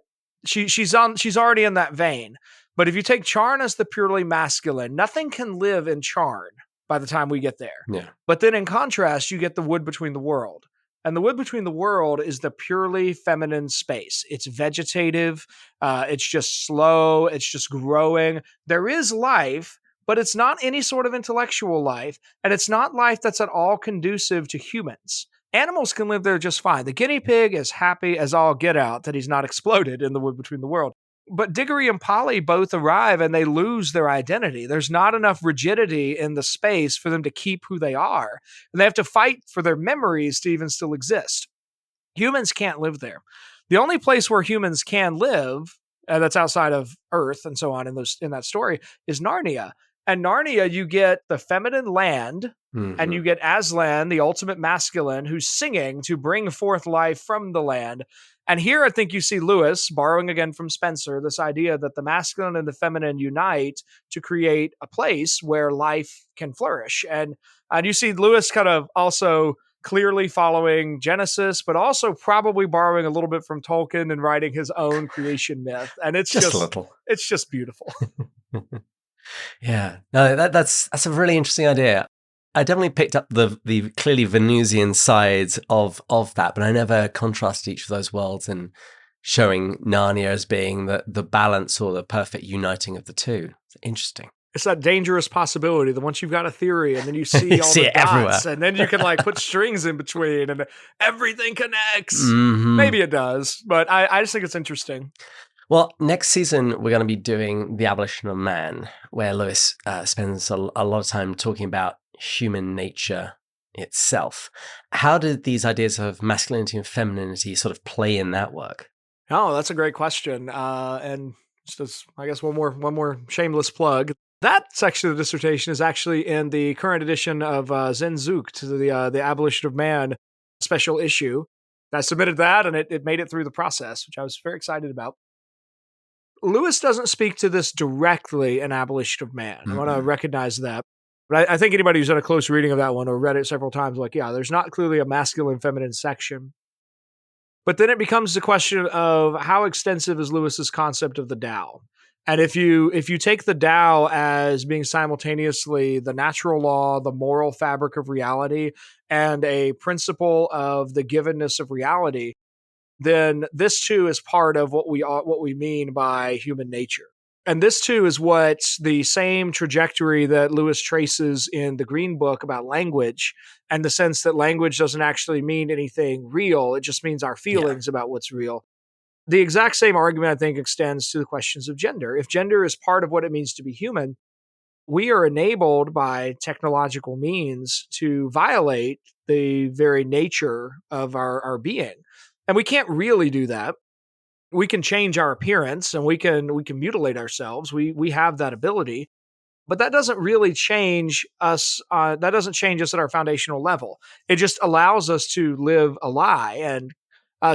[SPEAKER 2] she's already in that vein. But if you take Charn as the purely masculine, nothing can live in Charn by the time we get there.
[SPEAKER 1] Yeah.
[SPEAKER 2] But then in contrast, you get the Wood Between the World. And the Wood Between the World is the purely feminine space. It's vegetative. It's just slow. It's just growing. There is life, but it's not any sort of intellectual life. And it's not life that's at all conducive to humans. Animals can live there just fine. The guinea pig is happy as all get out that he's not exploded in the Wood Between the World. But Diggory and Polly both arrive and they lose their identity. There's not enough rigidity in the space for them to keep who they are. And they have to fight for their memories to even still exist. Humans can't live there. The only place where humans can live, that's outside of Earth and so on in that story, is Narnia. And Narnia, you get the feminine land, and you get Aslan, the ultimate masculine, who's singing to bring forth life from the land. And here I think you see Lewis, borrowing again from Spencer, this idea that the masculine and the feminine unite to create a place where life can flourish. And you see Lewis kind of also clearly following Genesis, but also probably borrowing a little bit from Tolkien and writing his own creation myth. And it's
[SPEAKER 1] just a little.
[SPEAKER 2] It's just beautiful.
[SPEAKER 1] Yeah, no, that's a really interesting idea. I definitely picked up the clearly Venusian sides of that, but I never contrasted each of those worlds and showing Narnia as being the balance or the perfect uniting of the two. It's interesting.
[SPEAKER 2] It's that dangerous possibility that once you've got a theory and then you see all the dots everywhere. And then you can like put strings in between and everything connects. Mm-hmm. Maybe it does, but I just think it's interesting.
[SPEAKER 1] Well, next season, we're going to be doing The Abolition of Man, where Lewis spends a lot of time talking about human nature itself. How did these ideas of masculinity and femininity sort of play in that work?
[SPEAKER 2] Oh, that's a great question. And just as, I guess one more shameless plug. That section of the dissertation is actually in the current edition of Zenzucht, the Abolition of Man special issue. I submitted that, and it made it through the process, which I was very excited about. Lewis doesn't speak to this directly in Abolition of Man. I want to recognize that. But I think anybody who's done a close reading of that one or read it several times, like, yeah, there's not clearly a masculine, feminine section. But then it becomes the question of how extensive is Lewis's concept of the Tao? And if you take the Tao as being simultaneously the natural law, the moral fabric of reality, and a principle of the givenness of reality, then this too is part of what we mean by human nature. And this too is what the same trajectory that Lewis traces in the Green Book about language, and the sense that language doesn't actually mean anything real. It just means our feelings about what's real. The exact same argument, I think, extends to the questions of gender. If gender is part of what it means to be human, we are enabled by technological means to violate the very nature of our being. And we can't really do that. We can change our appearance and we can mutilate ourselves. We have that ability, but that doesn't really change us. That doesn't change us at our foundational level. It just allows us to live a lie. And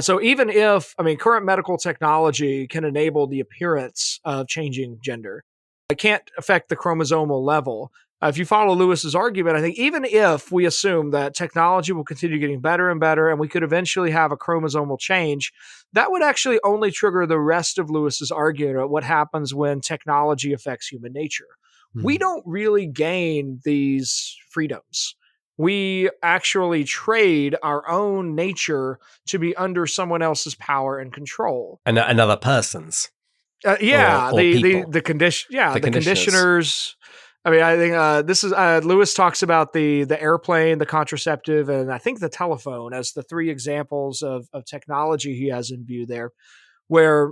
[SPEAKER 2] so even if, current medical technology can enable the appearance of changing gender, it can't affect the chromosomal level. If you follow Lewis's argument, I think even if we assume that technology will continue getting better and better and we could eventually have a chromosomal change, that would actually only trigger the rest of Lewis's argument about what happens when technology affects human nature. Mm-hmm. We don't really gain these freedoms. We actually trade our own nature to be under someone else's power and control.
[SPEAKER 1] Another person's.
[SPEAKER 2] Or the conditioners. I think this is Lewis talks about the airplane, the contraceptive, and I think the telephone as the three examples of technology he has in view there, where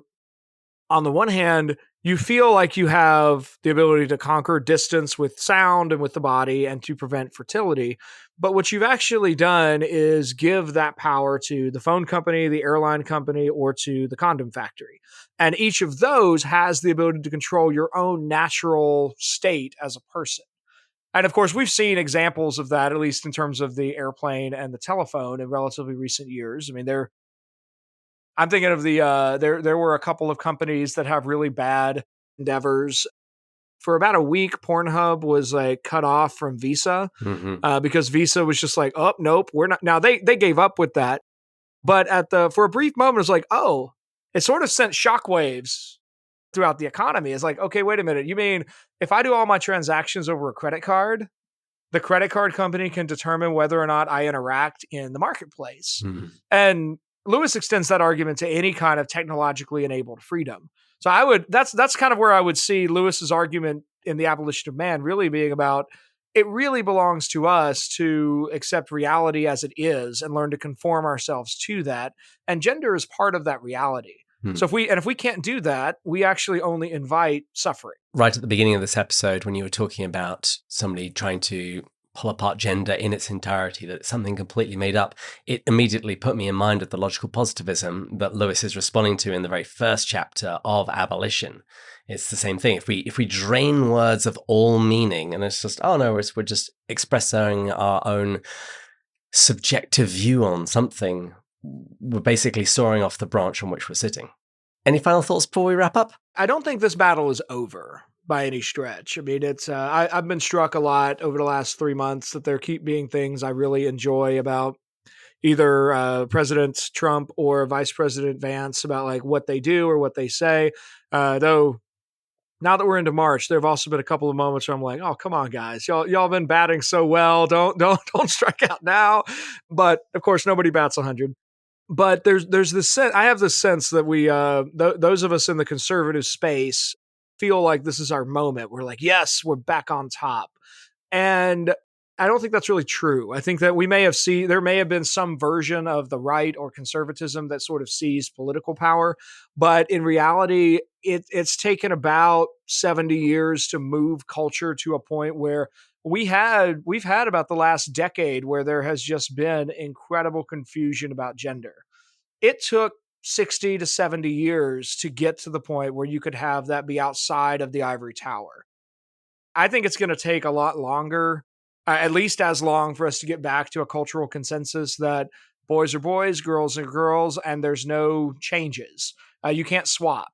[SPEAKER 2] on the one hand, you feel like you have the ability to conquer distance with sound and with the body and to prevent fertility. But what you've actually done is give that power to the phone company, the airline company, or to the condom factory. And each of those has the ability to control your own natural state as a person. And of course, we've seen examples of that, at least in terms of the airplane and the telephone in relatively recent years. I'm thinking of there were a couple of companies that have really bad endeavors. For about a week, Pornhub was like cut off from Visa because Visa was just like, oh, nope, we're not. Now they gave up with that. But for a brief moment, it was like, oh, it sort of sent shockwaves throughout the economy. It's like, okay, wait a minute. You mean if I do all my transactions over a credit card, the credit card company can determine whether or not I interact in the marketplace? Mm-hmm. And Lewis extends that argument to any kind of technologically enabled freedom. So that's kind of where I would see Lewis's argument in The Abolition of Man really being about, it really belongs to us to accept reality as it is and learn to conform ourselves to that. And gender is part of that reality. So if we can't do that, we actually only invite suffering.
[SPEAKER 1] Right at the beginning of this episode, when you were talking about somebody trying to pull apart gender in its entirety, that it's something completely made up, it immediately put me in mind of the logical positivism that Lewis is responding to in the very first chapter of Abolition. It's the same thing. If we drain words of all meaning, and it's just, oh no, we're just expressing our own subjective view on something, we're basically sawing off the branch on which we're sitting. Any final thoughts before we wrap up?
[SPEAKER 2] I don't think this battle is over by any stretch. It's I've been struck a lot over the last 3 months that there keep being things I really enjoy about either President Trump or Vice President Vance about like what they do or what they say. Though now that we're into March, there have also been a couple of moments where I'm like, oh, come on, guys. Y'all been batting so well. Don't strike out now. But of course, nobody bats 100. But there's this sense, I have this sense that we those of us in the conservative space feel like this is our moment. We're like, yes, we're back on top. And I don't think that's really true. I think that there may have been some version of the right or conservatism that sort of seized political power, but in reality, it's taken about 70 years to move culture to a point where we've had about the last decade where there has just been incredible confusion about gender. It took 60 to 70 years to get to the point where you could have that be outside of the ivory tower. I think it's going to take a lot longer, at least as long, for us to get back to a cultural consensus that boys are boys, girls are girls, and there's no changes. You can't swap.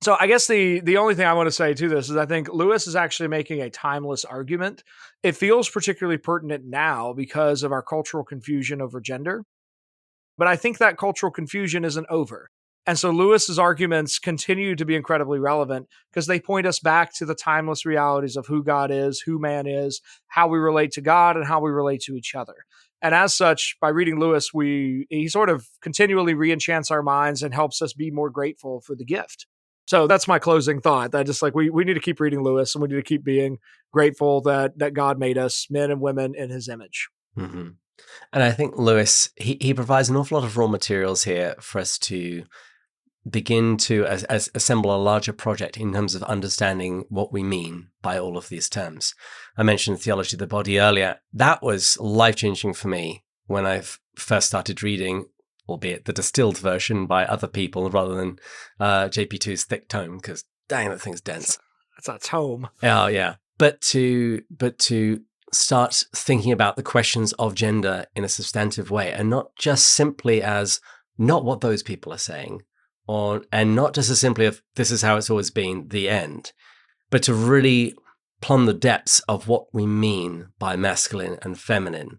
[SPEAKER 2] So I guess the only thing I want to say to this is I think Lewis is actually making a timeless argument. It feels particularly pertinent now because of our cultural confusion over gender. But I think that cultural confusion isn't over. And so Lewis's arguments continue to be incredibly relevant because they point us back to the timeless realities of who God is, who man is, how we relate to God, and how we relate to each other. And as such, by reading Lewis, he sort of continually re-enchants our minds and helps us be more grateful for the gift. So that's my closing thought. That just like we need to keep reading Lewis, and we need to keep being grateful that God made us men and women in his image.
[SPEAKER 1] Mm-hmm. And I think Lewis, he provides an awful lot of raw materials here for us to begin to assemble a larger project in terms of understanding what we mean by all of these terms. I mentioned theology of the body earlier. That was life-changing for me when I first started reading, albeit the distilled version by other people rather than JP2's thick tome, because dang, that thing's dense.
[SPEAKER 2] That's a tome.
[SPEAKER 1] Oh, yeah. But to start thinking about the questions of gender in a substantive way, and not just simply as not what those people are saying, and not just as simply of this is how it's always been, the end, but to really plumb the depths of what we mean by masculine and feminine,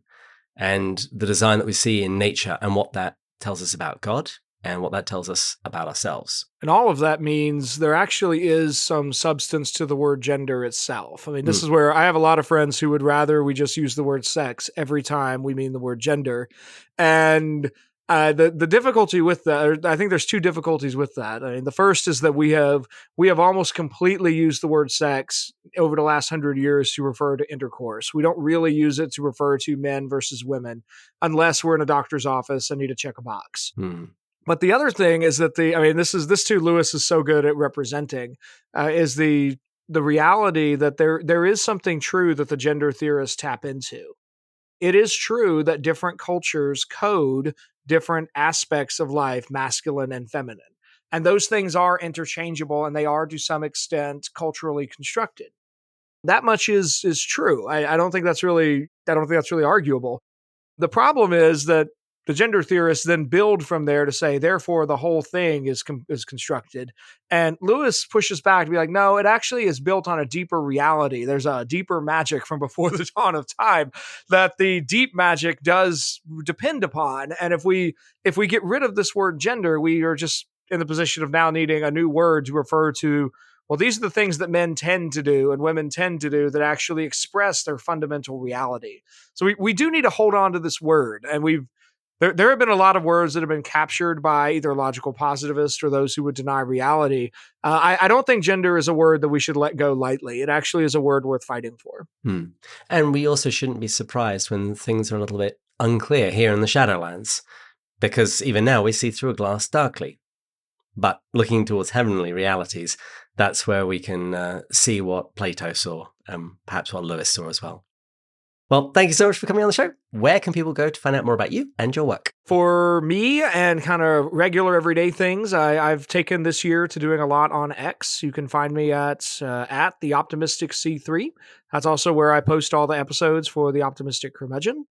[SPEAKER 1] and the design that we see in nature, and what that tells us about God, and what that tells us about ourselves.
[SPEAKER 2] And all of that means there actually is some substance to the word gender itself. I mean, this is where I have a lot of friends who would rather we just use the word sex every time we mean the word gender. And the difficulty with that, I think there's two difficulties with that. I mean, the first is that we have almost completely used the word sex over the last 100 years to refer to intercourse. We don't really use it to refer to men versus women unless we're in a doctor's office and need to check a box. But the other thing is that this too Lewis is so good at representing, is the reality that there is something true that the gender theorists tap into. It is true that different cultures code different aspects of life, masculine and feminine. And those things are interchangeable, and they are to some extent culturally constructed. That much is true. I don't think that's really arguable. The problem is that the gender theorists then build from there to say, therefore, the whole thing is constructed. And Lewis pushes back to be like, no, it actually is built on a deeper reality. There's a deeper magic from before the dawn of time that the deep magic does depend upon. And if we get rid of this word gender, we are just in the position of now needing a new word to refer to, well, these are the things that men tend to do and women tend to do that actually express their fundamental reality. So we do need to hold on to this word. And there have been a lot of words that have been captured by either logical positivists or those who would deny reality. I don't think gender is a word that we should let go lightly. It actually is a word worth fighting for.
[SPEAKER 1] And we also shouldn't be surprised when things are a little bit unclear here in the Shadowlands, because even now we see through a glass darkly. But looking towards heavenly realities, that's where we can see what Plato saw, and perhaps what Lewis saw as well. Well, thank you so much for coming on the show. Where can people go to find out more about you and your work?
[SPEAKER 2] For me and kind of regular everyday things, I've taken this year to doing a lot on X. You can find me at the Optimistic C3. That's also where I post all the episodes for the Optimistic Curmudgeon.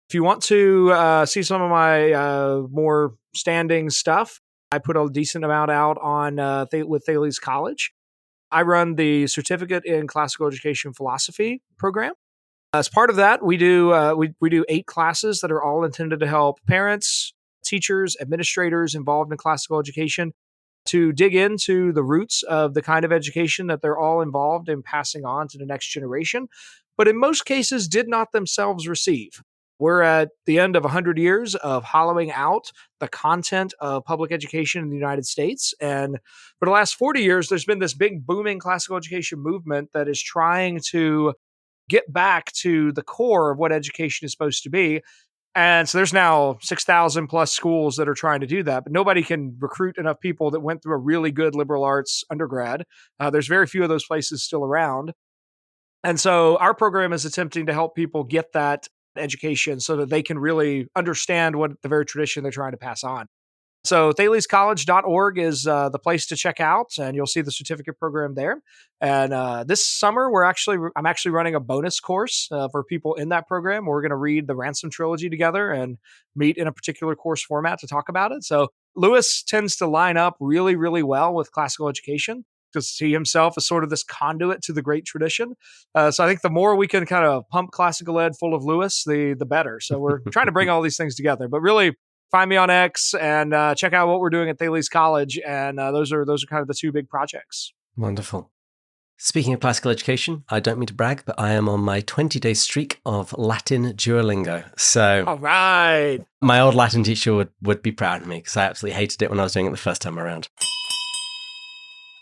[SPEAKER 2] If you want to see some of my more standing stuff, I put a decent amount out on with Thales College. I run the Certificate in Classical Education Philosophy program. As part of that, we do we do 8 classes that are all intended to help parents, teachers, administrators involved in classical education to dig into the roots of the kind of education that they're all involved in passing on to the next generation, but in most cases did not themselves receive. We're at the end of 100 years of hollowing out the content of public education in the United States. And for the last 40 years, there's been this big booming classical education movement that is trying to get back to the core of what education is supposed to be. And so there's now 6,000 plus schools that are trying to do that, but nobody can recruit enough people that went through a really good liberal arts undergrad. There's very few of those places still around. And so our program is attempting to help people get that education so that they can really understand what the very tradition they're trying to pass on. So ThalesCollege.org is the place to check out, and you'll see the certificate program there. And this summer, I'm actually running a bonus course for people in that program. We're going to read the Ransom Trilogy together and meet in a particular course format to talk about it. So Lewis tends to line up really, really well with classical education because he himself is sort of this conduit to the great tradition. So I think the more we can kind of pump classical ed full of Lewis, the better. So we're trying to bring all these things together, but really find me on X and check out what we're doing at Thales College. And those are kind of the 2 big projects.
[SPEAKER 1] Wonderful. Speaking of classical education, I don't mean to brag, but I am on my 20-day streak of Latin Duolingo. So
[SPEAKER 2] all right,
[SPEAKER 1] my old Latin teacher would be proud of me because I absolutely hated it when I was doing it the first time around.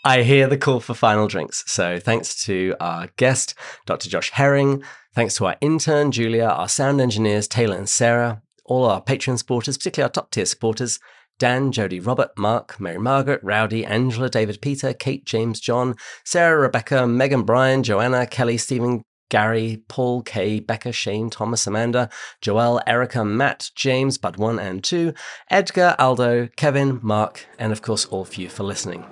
[SPEAKER 1] I hear the call for final drinks. So thanks to our guest, Dr. Josh Herring. Thanks to our intern, Julia, our sound engineers, Taylor and Sarah, all our Patreon supporters, particularly our top tier supporters, Dan, Jody, Robert, Mark, Mary Margaret, Rowdy, Angela, David, Peter, Kate, James, John, Sarah, Rebecca, Megan, Brian, Joanna, Kelly, Stephen, Gary, Paul, Kay, Becca, Shane, Thomas, Amanda, Joelle, Erica, Matt, James, Bud 1 and 2, Edgar, Aldo, Kevin, Mark, and of course all of you for listening.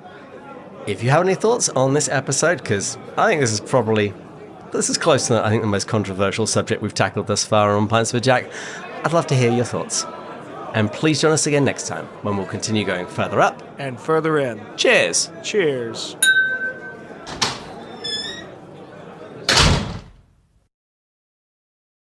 [SPEAKER 1] If you have any thoughts on this episode, because I think this is close to, the most controversial subject we've tackled thus far on Pints with Jack, I'd love to hear your thoughts. And please join us again next time when we'll continue going further up
[SPEAKER 2] and further in.
[SPEAKER 1] Cheers.
[SPEAKER 2] Cheers.